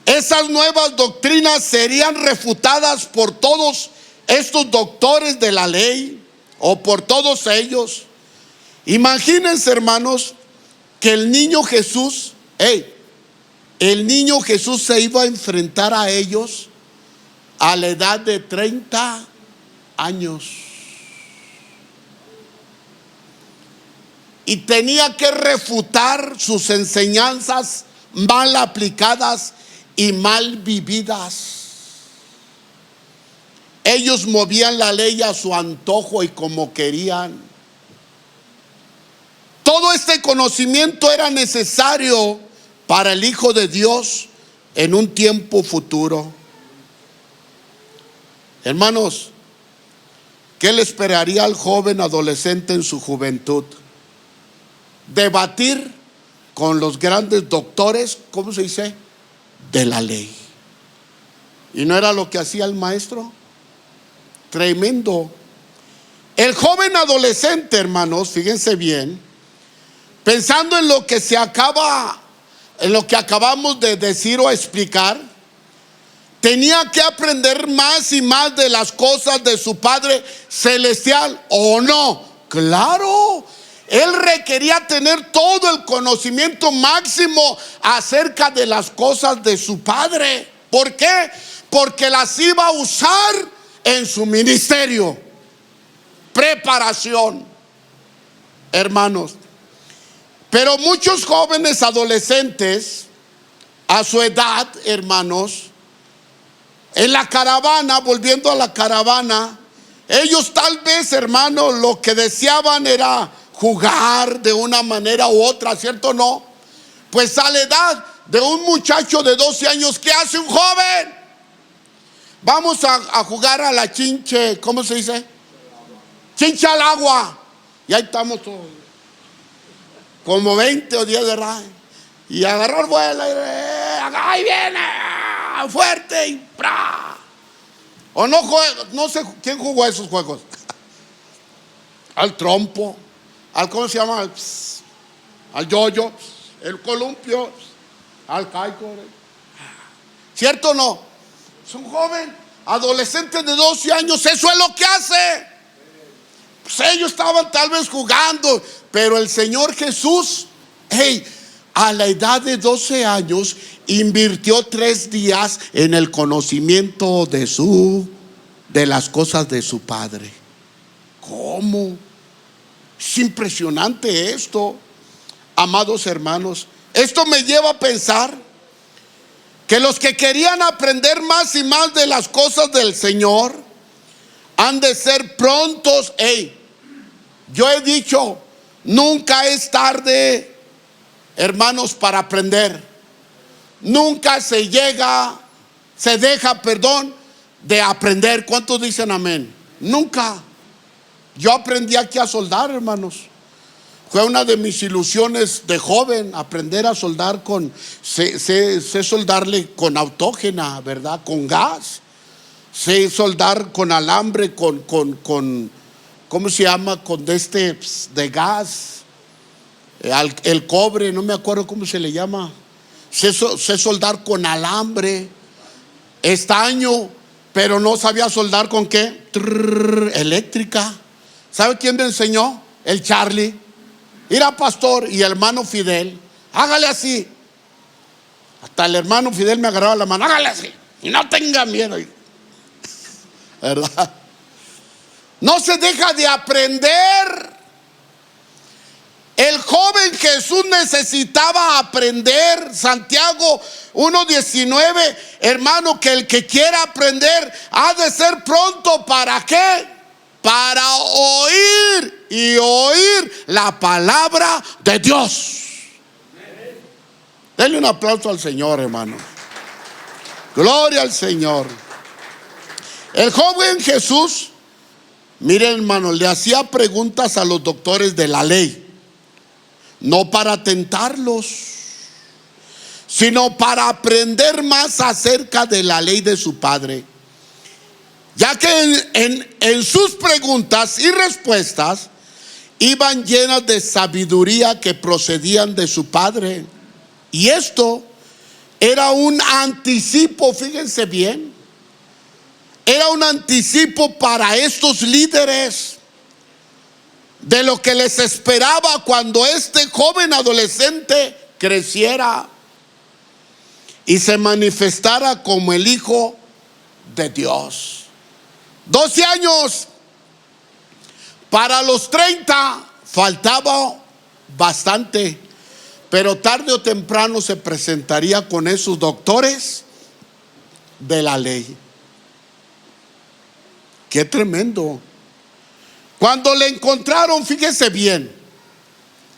Esas nuevas doctrinas serían refutadas por todos estos doctores de la ley o por todos ellos. Imagínense, hermanos, que el niño Jesús, el niño Jesús se iba a enfrentar a ellos a la edad de 30 años. Y tenía que refutar sus enseñanzas mal aplicadas y mal vividas. Ellos movían la ley a su antojo y como querían. Todo este conocimiento era necesario para el Hijo de Dios en un tiempo futuro. Hermanos, ¿qué le esperaría al joven adolescente en su juventud? Debatir con los grandes doctores, ¿cómo se dice? De la ley. ¿Y no era lo que hacía el maestro? Tremendo. El joven adolescente, hermanos, fíjense bien, pensando en lo que en lo que acabamos de decir o explicar, tenía que aprender más y más de las cosas de su Padre Celestial, ¿o no? Claro. Él requería tener todo el conocimiento máximo acerca de las cosas de su Padre. ¿Por qué? Porque las iba a usar en su ministerio. Preparación, hermanos. Pero muchos jóvenes adolescentes a su edad, hermanos, en la caravana, volviendo a la caravana, ellos tal vez, hermanos, lo que deseaban era jugar de una manera u otra, ¿cierto o no? Pues a la edad de un muchacho de 12 años, ¿qué hace un joven? Vamos a jugar a la chinche, ¿cómo se dice? Chinche al agua. Y ahí estamos todos, como 20 o 10 de edad. Y agarrar vuelo, ahí viene, fuerte y ¡pra! O no juega, no sé quién jugó esos juegos. Al trompo, al ¿cómo se llama? Al yoyo, el columpio, al caico. ¿Cierto o no? Es un joven, adolescente de 12 años, eso es lo que hace. Pues ellos estaban tal vez jugando, pero el Señor Jesús, a la edad de 12 años, invirtió 3 días en el conocimiento de las cosas de su Padre. ¿Cómo? Es impresionante esto, amados hermanos. Esto me lleva a pensar que los que querían aprender más y más de las cosas del Señor han de ser prontos. Yo he dicho, nunca es tarde, hermanos, para aprender. Nunca se deja, de aprender. ¿Cuántos dicen amén? Nunca. Yo aprendí aquí a soldar, hermanos. Fue una de mis ilusiones de joven, aprender a soldar sé soldarle con autógena, ¿verdad? Con gas. Sé soldar con alambre, con ¿cómo se llama? Con de gas. El cobre, no me acuerdo cómo se le llama. Sé soldar con alambre, estaño, pero no sabía soldar con qué. Eléctrica. ¿Sabe quién me enseñó? El Charlie. Mira, pastor, y el hermano Fidel, hágale así. Hasta el hermano Fidel me agarraba la mano, hágale así, y no tenga miedo, ¿verdad? No se deja de aprender. El joven Jesús necesitaba aprender. Santiago 1:19, hermano, que el que quiera aprender ha de ser pronto. ¿Para qué? Para oír y oír la palabra de Dios. Denle un aplauso al Señor, hermano. Gloria al Señor. El joven Jesús, miren, hermano, le hacía preguntas a los doctores de la ley, no para tentarlos, sino para aprender más acerca de la ley de su Padre, ya que en sus preguntas y respuestas iban llenas de sabiduría que procedían de su Padre. Y esto era un anticipo, fíjense bien, era un anticipo para estos líderes de lo que les esperaba cuando este joven adolescente creciera y se manifestara como el Hijo de Dios. 12 años. Para los 30 faltaba bastante, pero tarde o temprano se presentaría con esos doctores de la ley. Qué tremendo. Cuando le encontraron, fíjese bien,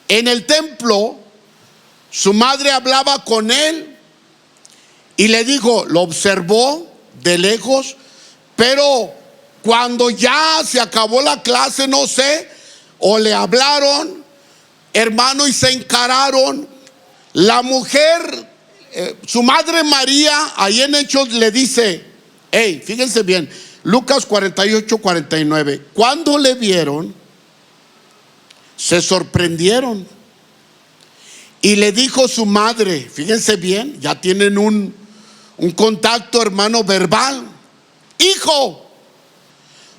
en el templo, su madre hablaba con él y le dijo, lo observó de lejos, pero cuando ya se acabó la clase, no sé, o le hablaron, hermano, y se encararon, la mujer, su madre María, ahí en Hechos le dice, fíjense bien, Lucas 48:49, cuando le vieron, se sorprendieron. Y le dijo su madre, fíjense bien, ya tienen un contacto, hermano, verbal. Hijo,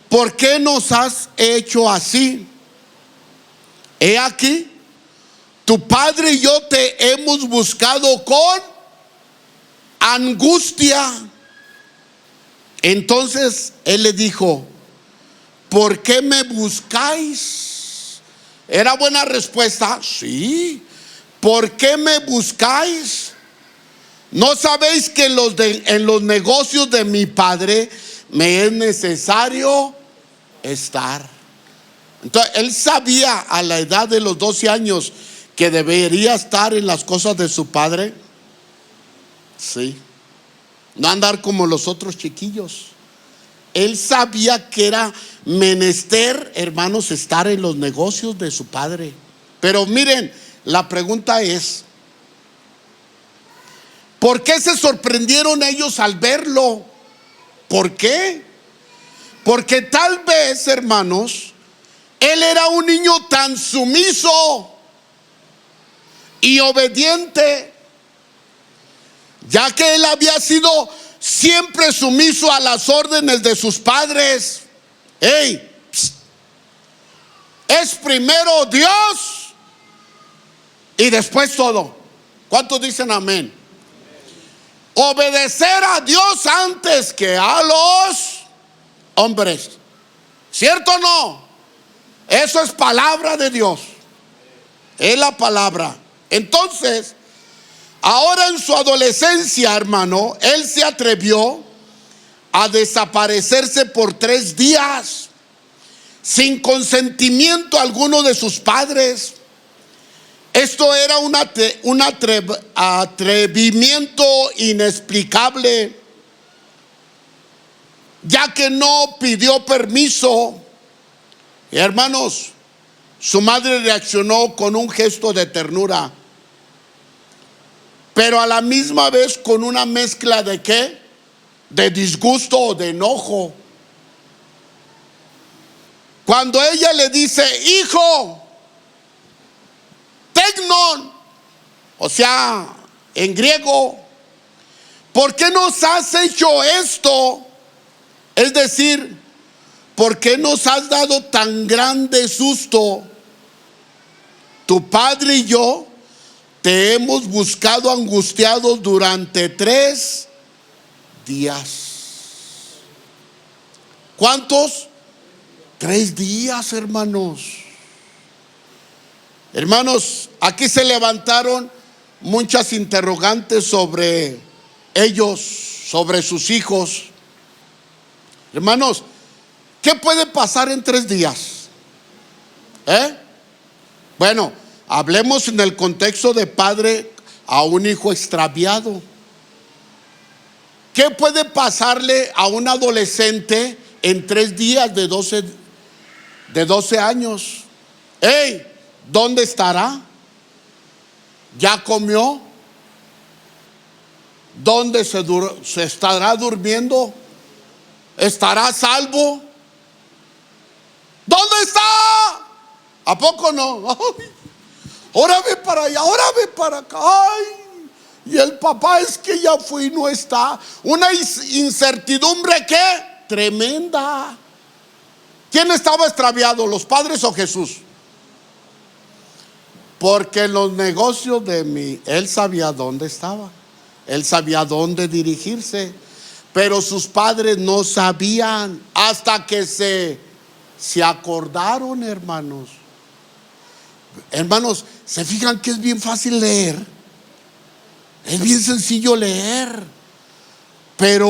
¿por qué nos has hecho así? He aquí, tu padre y yo te hemos buscado con angustia. Entonces él le dijo, ¿por qué me buscáis? ¿Era buena respuesta? Sí. ¿Por qué me buscáis? ¿No sabéis que en los negocios de mi padre me es necesario estar? Entonces él sabía a la edad de los 12 años que debería estar en las cosas de su padre. Sí. No andar como los otros chiquillos. Él sabía que era menester, hermanos, estar en los negocios de su padre. Pero miren, la pregunta es, ¿por qué se sorprendieron ellos al verlo? ¿Por qué? Porque tal vez, hermanos, él era un niño tan sumiso y obediente ya que él había sido siempre sumiso a las órdenes de sus padres. Hey, es primero Dios y después todo. ¿Cuántos dicen amén? Obedecer a Dios antes que a los hombres. ¿Cierto o no? Eso es palabra de Dios. Es la palabra. Entonces, ahora en su adolescencia, hermano, él se atrevió a desaparecerse por 3 días sin consentimiento alguno de sus padres. Esto era un atrevimiento inexplicable, ya que no pidió permiso. Hermanos, su madre reaccionó con un gesto de ternura, pero a la misma vez con una mezcla de ¿qué? De disgusto o de enojo. Cuando ella le dice: hijo, Tegnon, o sea, en griego, ¿por qué nos has hecho esto? Es decir, ¿por qué nos has dado tan grande susto? Tu padre y yo te hemos buscado angustiados durante 3 días. ¿Cuántos? 3 días, hermanos. Hermanos, aquí se levantaron muchas interrogantes sobre ellos, sobre sus hijos. Hermanos, ¿qué puede pasar en 3 días? Bueno, hablemos en el contexto de padre a un hijo extraviado. ¿Qué puede pasarle a un adolescente en 3 días de 12 años? Hey, ¿dónde estará? ¿Ya comió? ¿Dónde se estará durmiendo? ¿Estará a salvo? ¿Dónde está? ¿A poco no? Ay, ahora ve para allá, ahora ve para acá. Ay, y el papá es que ya fue y no está. Una incertidumbre ¿qué? Tremenda. ¿Quién estaba extraviado, los padres o Jesús? Porque en los negocios él sabía dónde estaba, él sabía dónde dirigirse, pero sus padres no sabían hasta que se acordaron, hermanos. Hermanos, ¿se fijan que es bien fácil leer? Es bien sencillo leer, pero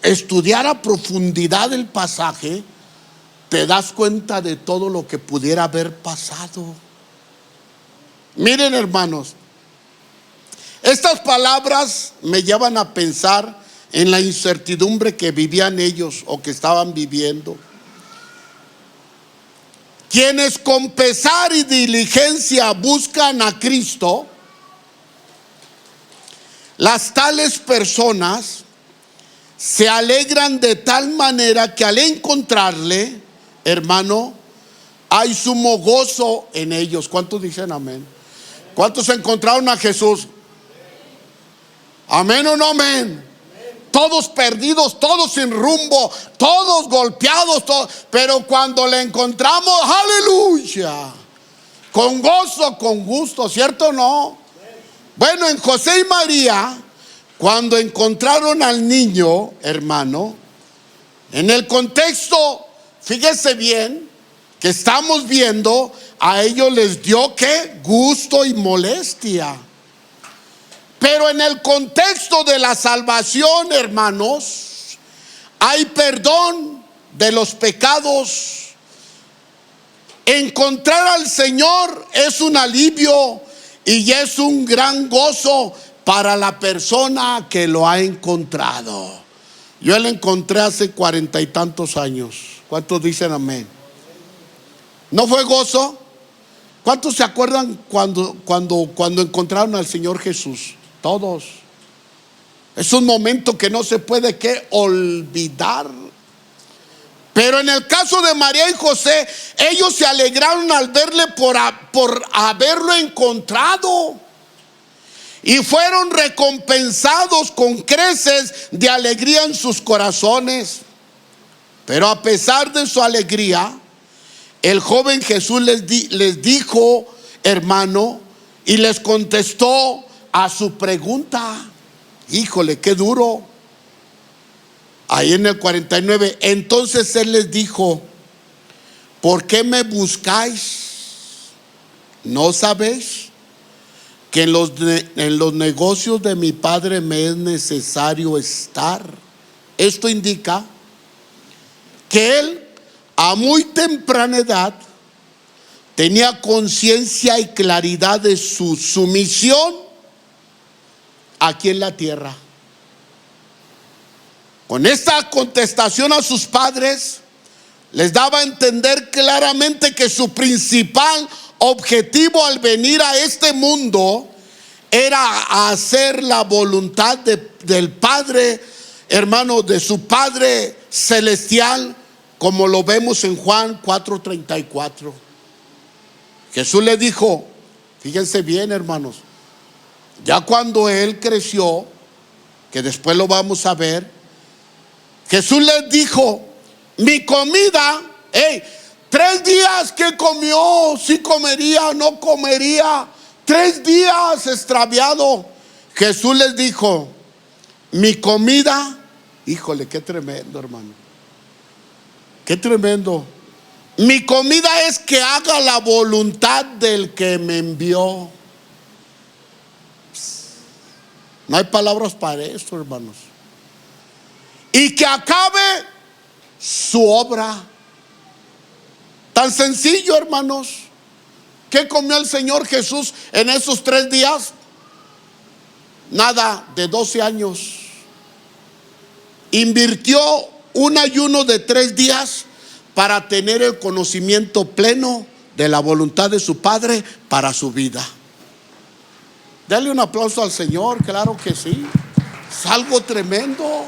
estudiar a profundidad el pasaje, te das cuenta de todo lo que pudiera haber pasado. Miren, hermanos, estas palabras me llevan a pensar en la incertidumbre que vivían ellos o que estaban viviendo. Quienes con pesar y diligencia buscan a Cristo, las tales personas se alegran de tal manera que al encontrarle, hermano, hay sumo gozo en ellos. ¿Cuántos dicen amén? ¿Cuántos encontraron a Jesús? ¿Amén o no amén? Todos perdidos, todos sin rumbo, todos golpeados, pero cuando le encontramos, aleluya, con gozo, con gusto, ¿cierto o no? Bueno, en José y María, cuando encontraron al niño, hermano, en el contexto, fíjese bien, que estamos viendo, a ellos les dio ¿qué? Gusto y molestia. Pero en el contexto de la salvación, hermanos, hay perdón de los pecados. Encontrar al Señor es un alivio y es un gran gozo para la persona que lo ha encontrado. Yo lo encontré hace 40 y tantos años. ¿Cuántos dicen amén? ¿No fue gozo? ¿Cuántos se acuerdan cuando encontraron al Señor Jesús? Todos. Es un momento que no se puede ¿qué? Olvidar. Pero en el caso de María y José, ellos se alegraron al verle por haberlo encontrado. y fueron recompensados con creces de alegría en sus corazones. Pero a pesar de su alegría, el joven Jesús les dijo, hermano, y les contestó a su pregunta. Híjole, qué duro. Ahí en el 49, entonces él les dijo, ¿por qué me buscáis? ¿No sabéis que en los negocios de mi padre me es necesario estar? Esto indica que él a muy temprana edad tenía conciencia y claridad de su misión aquí en la tierra. Con esta contestación a sus padres, les daba a entender claramente que su principal objetivo al venir a este mundo era hacer la voluntad del Padre, hermano, de su Padre celestial, como lo vemos en Juan 4:34. Jesús le dijo, fíjense bien, hermanos, ya cuando él creció, que después lo vamos a ver, Jesús les dijo, mi comida, 3 días que comió, si comería, no comería, 3 días extraviado. Jesús les dijo, mi comida, híjole, qué tremendo, hermano, qué tremendo. Mi comida es que haga la voluntad del que me envió. No hay palabras para esto, hermanos. Y que acabe su obra. Tan sencillo, hermanos. ¿Qué comió el Señor Jesús en esos 3 días? Nada, de 12 años. Invirtió un ayuno de 3 días para tener el conocimiento pleno de la voluntad de su Padre para su vida. Dale un aplauso al Señor, claro que sí. Es algo tremendo.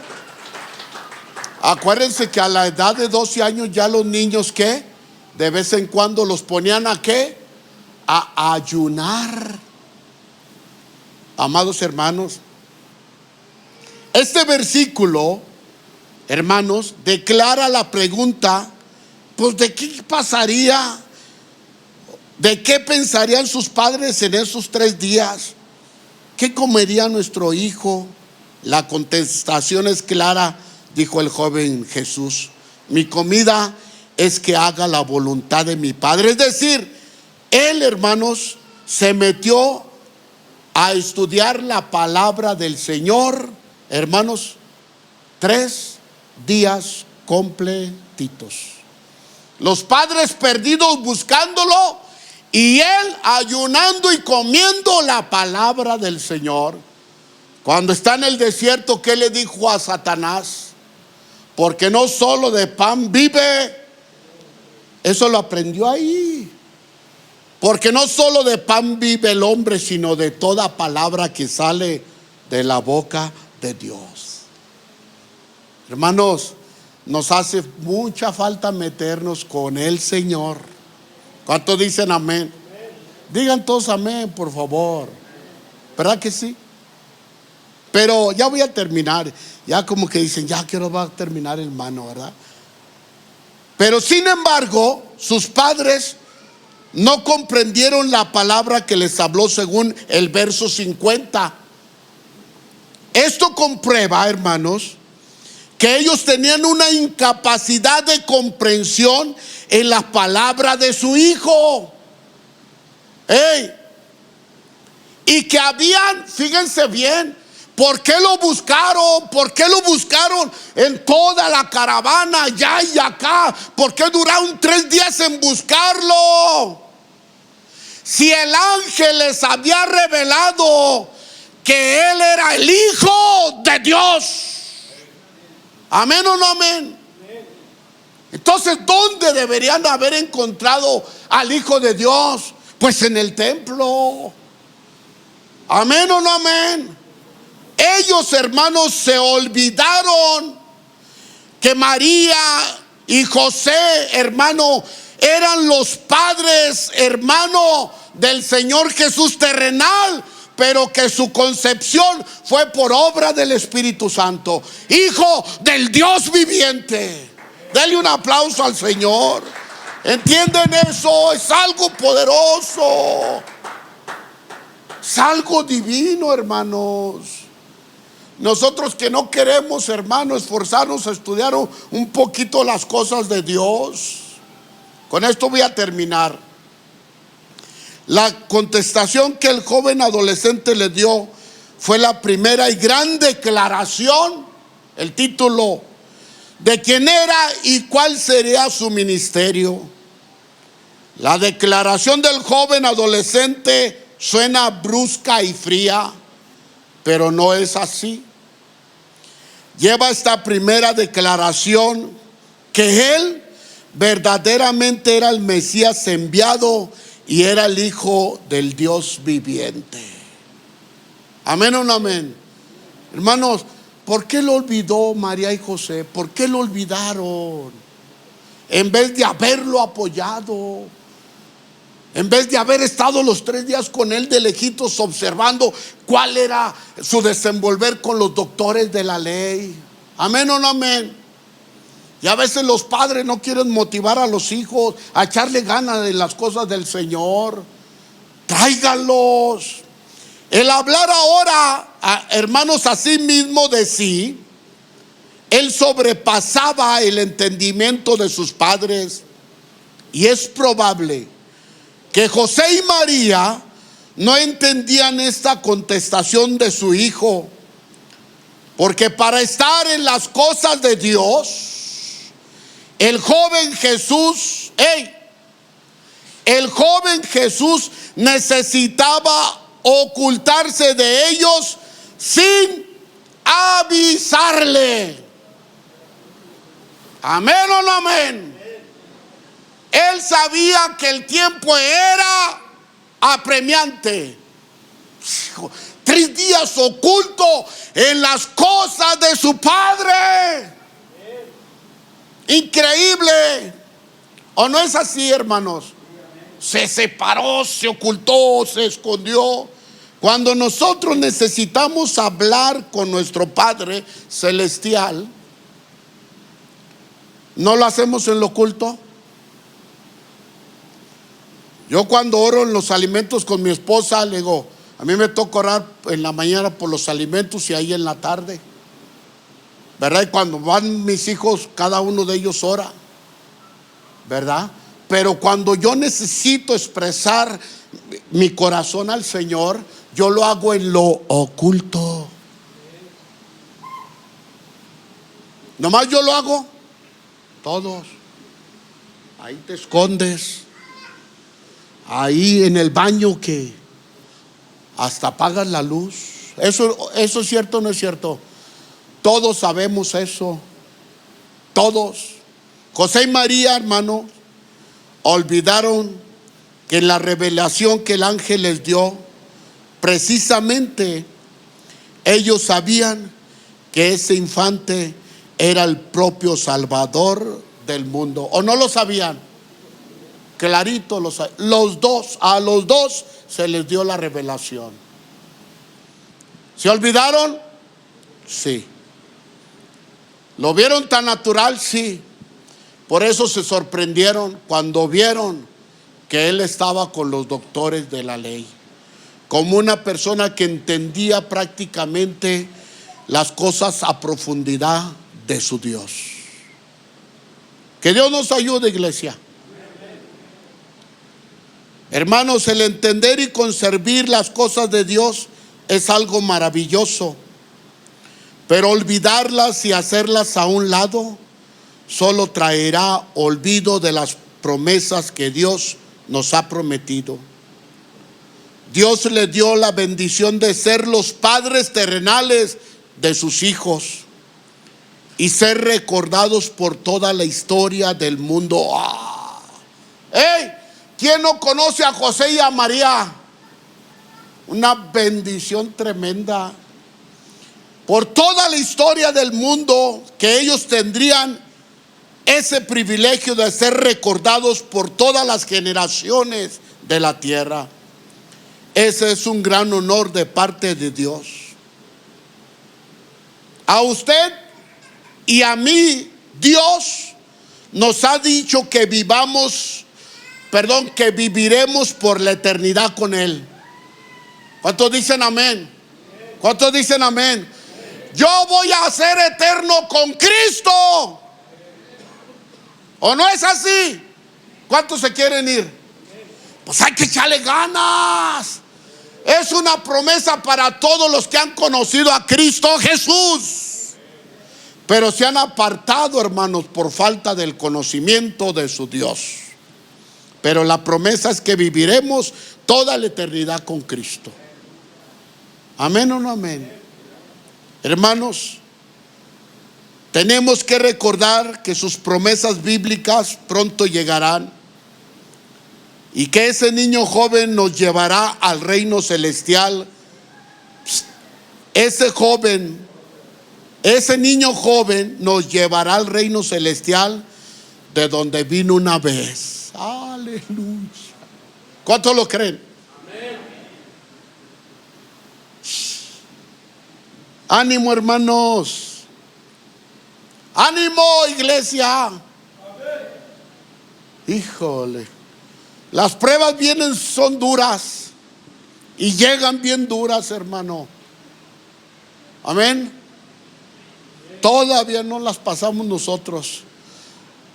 Acuérdense que a la edad de 12 años ya los niños, ¿qué? De vez en cuando los ponían ¿a qué? A ayunar. Amados hermanos, este versículo, hermanos, declara la pregunta, pues ¿de qué pasaría? ¿De qué pensarían sus padres en esos 3 días? ¿Qué comería nuestro hijo? La contestación es clara, dijo el joven Jesús. Mi comida es que haga la voluntad de mi Padre. Es decir, él, hermanos, se metió a estudiar la palabra del Señor, hermanos, 3 días completitos. Los padres perdidos buscándolo y él ayunando y comiendo la palabra del Señor. Cuando está en el desierto, ¿qué le dijo a Satanás? Porque no solo de pan vive. Eso lo aprendió ahí. Porque no solo de pan vive el hombre, sino de toda palabra que sale de la boca de Dios. Hermanos, nos hace mucha falta meternos con el Señor. ¿Cuántos dicen amén? Digan todos amén, por favor. ¿Verdad que sí? Pero ya voy a terminar. Ya como que dicen, ya quiero va a terminar, hermano, ¿verdad? Pero sin embargo, sus padres no comprendieron la palabra que les habló según el verso 50. Esto comprueba, hermanos, que ellos tenían una incapacidad de comprensión en la palabra de su hijo. Y que habían, fíjense bien, ¿por qué lo buscaron? ¿Por qué lo buscaron en toda la caravana, allá y acá? ¿Por qué duraron 3 días en buscarlo? Si el ángel les había revelado que él era el Hijo de Dios. ¿Amén o no amén? Entonces, ¿dónde deberían haber encontrado al Hijo de Dios? Pues en el templo. ¿Amén o no amén? Ellos, hermanos, se olvidaron que María y José, hermano, eran los padres, hermano, del Señor Jesús terrenal, pero que su concepción fue por obra del Espíritu Santo, hijo del Dios viviente. Dele un aplauso al Señor. ¿Entienden eso? Es algo poderoso, es algo divino, hermanos. Nosotros que no queremos, hermanos, esforzarnos a estudiar un poquito las cosas de Dios. Con esto voy a terminar. La contestación que el joven adolescente le dio fue la primera y gran declaración, el título de quién era y cuál sería su ministerio. La declaración del joven adolescente suena brusca y fría, pero no es así. Lleva esta primera declaración que él verdaderamente era el Mesías enviado y era el Hijo del Dios viviente. Amén o no amén. Hermanos, ¿por qué lo olvidó María y José? ¿Por qué lo olvidaron? En vez de haberlo apoyado, en vez de haber estado los 3 días con él de lejitos observando cuál era su desenvolver con los doctores de la ley. Amén o no amén. Y a veces los padres no quieren motivar a los hijos a echarle ganas en las cosas del Señor. Tráiganlos. El hablar ahora, hermanos, a sí mismo de sí, él sobrepasaba el entendimiento de sus padres. Y es probable que José y María no entendían esta contestación de su hijo, porque para estar en las cosas de Dios, el joven Jesús necesitaba ocultarse de ellos sin avisarle. Amén o no amén. Él sabía que el tiempo era apremiante. 3 días oculto en las cosas de su padre. Increíble. ¿O no es así, hermanos? Se separó, se ocultó, se escondió. Cuando nosotros necesitamos hablar con nuestro Padre Celestial, ¿no lo hacemos en lo oculto? Yo cuando oro en los alimentos con mi esposa, le digo, a mí me toca orar en la mañana por los alimentos y ahí en la tarde, ¿verdad? Y cuando van mis hijos, cada uno de ellos ora, ¿verdad? Pero cuando yo necesito expresar mi corazón al Señor, yo lo hago en lo oculto. Nomás yo lo hago. Todos. Ahí te escondes. Ahí en el baño que hasta apagas la luz. Eso es cierto o no es cierto. Todos sabemos eso. Todos. José y María, hermano, olvidaron que en la revelación que el ángel les dio, precisamente ellos sabían que ese infante era el propio Salvador del mundo. ¿O no lo sabían? Clarito lo sabían. A los dos se les dio la revelación. ¿Se olvidaron? Sí. ¿Lo vieron tan natural? Sí. Por eso se sorprendieron cuando vieron que él estaba con los doctores de la ley, como una persona que entendía prácticamente las cosas a profundidad de su Dios. Que Dios nos ayude, iglesia. Hermanos, el entender y conservar las cosas de Dios es algo maravilloso, pero olvidarlas y hacerlas a un lado solo traerá olvido de las promesas que Dios nos ha prometido. Dios le dio la bendición de ser los padres terrenales de sus hijos y ser recordados por toda la historia del mundo. ¡Hey! ¿Quién no conoce a José y a María? Una bendición tremenda. Por toda la historia del mundo, que ellos tendrían ese privilegio de ser recordados por todas las generaciones de la tierra. Ese es un gran honor de parte de Dios. A usted y a mí, Dios nos ha dicho que que viviremos por la eternidad con Él. ¿Cuántos dicen amén? ¿Cuántos dicen amén? Yo voy a ser eterno con Cristo. ¿O no es así? ¿Cuántos se quieren ir? Pues hay que echarle ganas. Es una promesa para todos los que han conocido a Cristo Jesús, pero se han apartado, hermanos, por falta del conocimiento de su Dios. Pero la promesa es que viviremos toda la eternidad con Cristo. ¿Amén o no amén? Hermanos, tenemos que recordar que sus promesas bíblicas pronto llegarán y que ese niño joven nos llevará al reino celestial. Ese niño joven nos llevará al reino celestial de donde vino una vez. Aleluya. ¿Cuántos lo creen? Amén. Ánimo, hermanos. Ánimo, iglesia. Amén. Híjole. Las pruebas son duras y llegan bien duras, hermano. Amén. Todavía no las pasamos nosotros,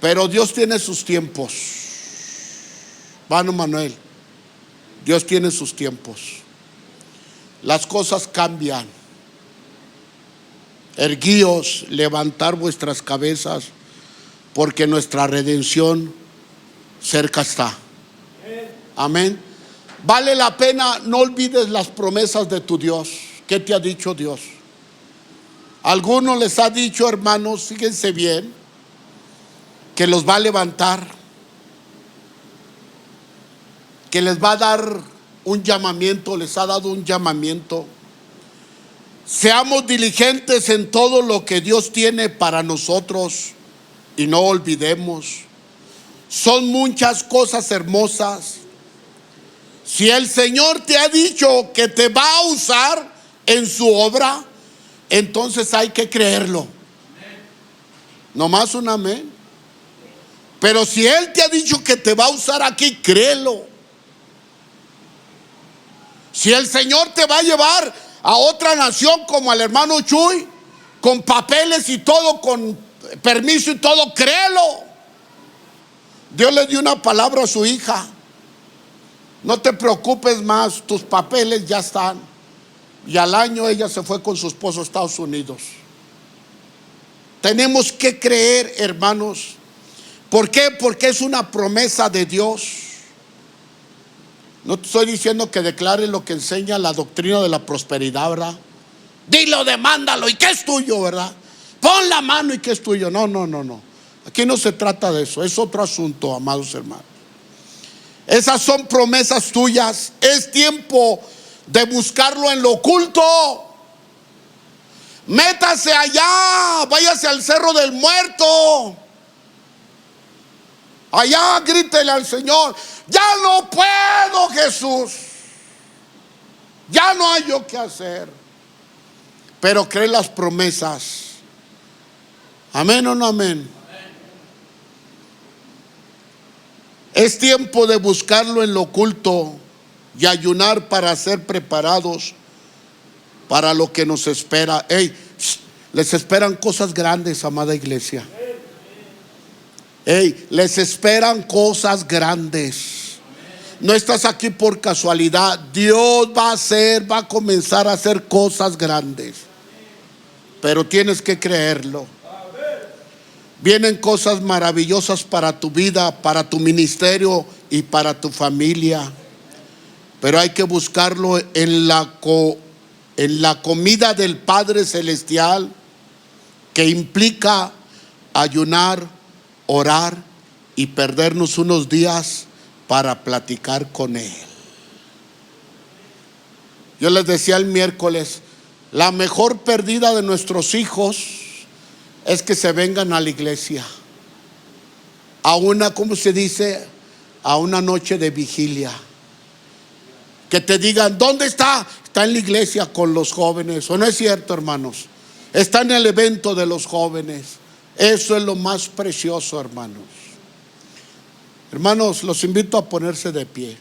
pero Dios tiene sus tiempos. Hermano Manuel, Dios tiene sus tiempos. Las cosas cambian. Erguíos, levantar vuestras cabezas, porque nuestra redención cerca está. Amén. Vale la pena, no olvides las promesas de tu Dios. ¿Qué te ha dicho Dios? Algunos les ha dicho, hermanos, fíjense bien, que los va a levantar, que les va a dar un llamamiento, les ha dado un llamamiento. Seamos diligentes en todo lo que Dios tiene para nosotros y no olvidemos. Son muchas cosas hermosas. Si el Señor te ha dicho que te va a usar en su obra, entonces hay que creerlo. Nomás un amén. Pero si Él te ha dicho que te va a usar aquí, créelo. Si el Señor te va a llevar a otra nación como al hermano Chuy, con papeles y todo, con permiso y todo, créelo. Dios le dio una palabra a su hija. No te preocupes más, tus papeles ya están. Y al año ella se fue con su esposo a Estados Unidos. Tenemos que creer, hermanos. ¿Por qué? Porque es una promesa de Dios. No te estoy diciendo que declares lo que enseña la doctrina de la prosperidad, ¿verdad? Dilo, demándalo, ¿y qué es tuyo, verdad? Pon la mano y qué es tuyo. No. Aquí no se trata de eso, es otro asunto, amados hermanos. Esas son promesas tuyas. Es tiempo de buscarlo en lo oculto. Métase allá, váyase al Cerro del Muerto. Allá grítele al Señor: ya no puedo, Jesús. Ya no hay yo qué hacer. Pero cree las promesas. Amén o no amén. Es tiempo de buscarlo en lo oculto y ayunar para ser preparados para lo que nos espera. Les esperan cosas grandes, amada iglesia. Les esperan cosas grandes. No estás aquí por casualidad. Dios va a comenzar a hacer cosas grandes. Pero tienes que creerlo. Vienen cosas maravillosas para tu vida, para tu ministerio y para tu familia. Pero hay que buscarlo en la comida del Padre Celestial, que implica ayunar, orar y perdernos unos días para platicar con Él. Yo les decía el miércoles, la mejor pérdida de nuestros hijos es que se vengan a la iglesia a una, ¿cómo se dice? A una noche de vigilia. Que te digan, ¿dónde está? Está en la iglesia con los jóvenes. ¿O no es cierto, hermanos? Está en el evento de los jóvenes. Eso es lo más precioso, hermanos. Hermanos, los invito a ponerse de pie.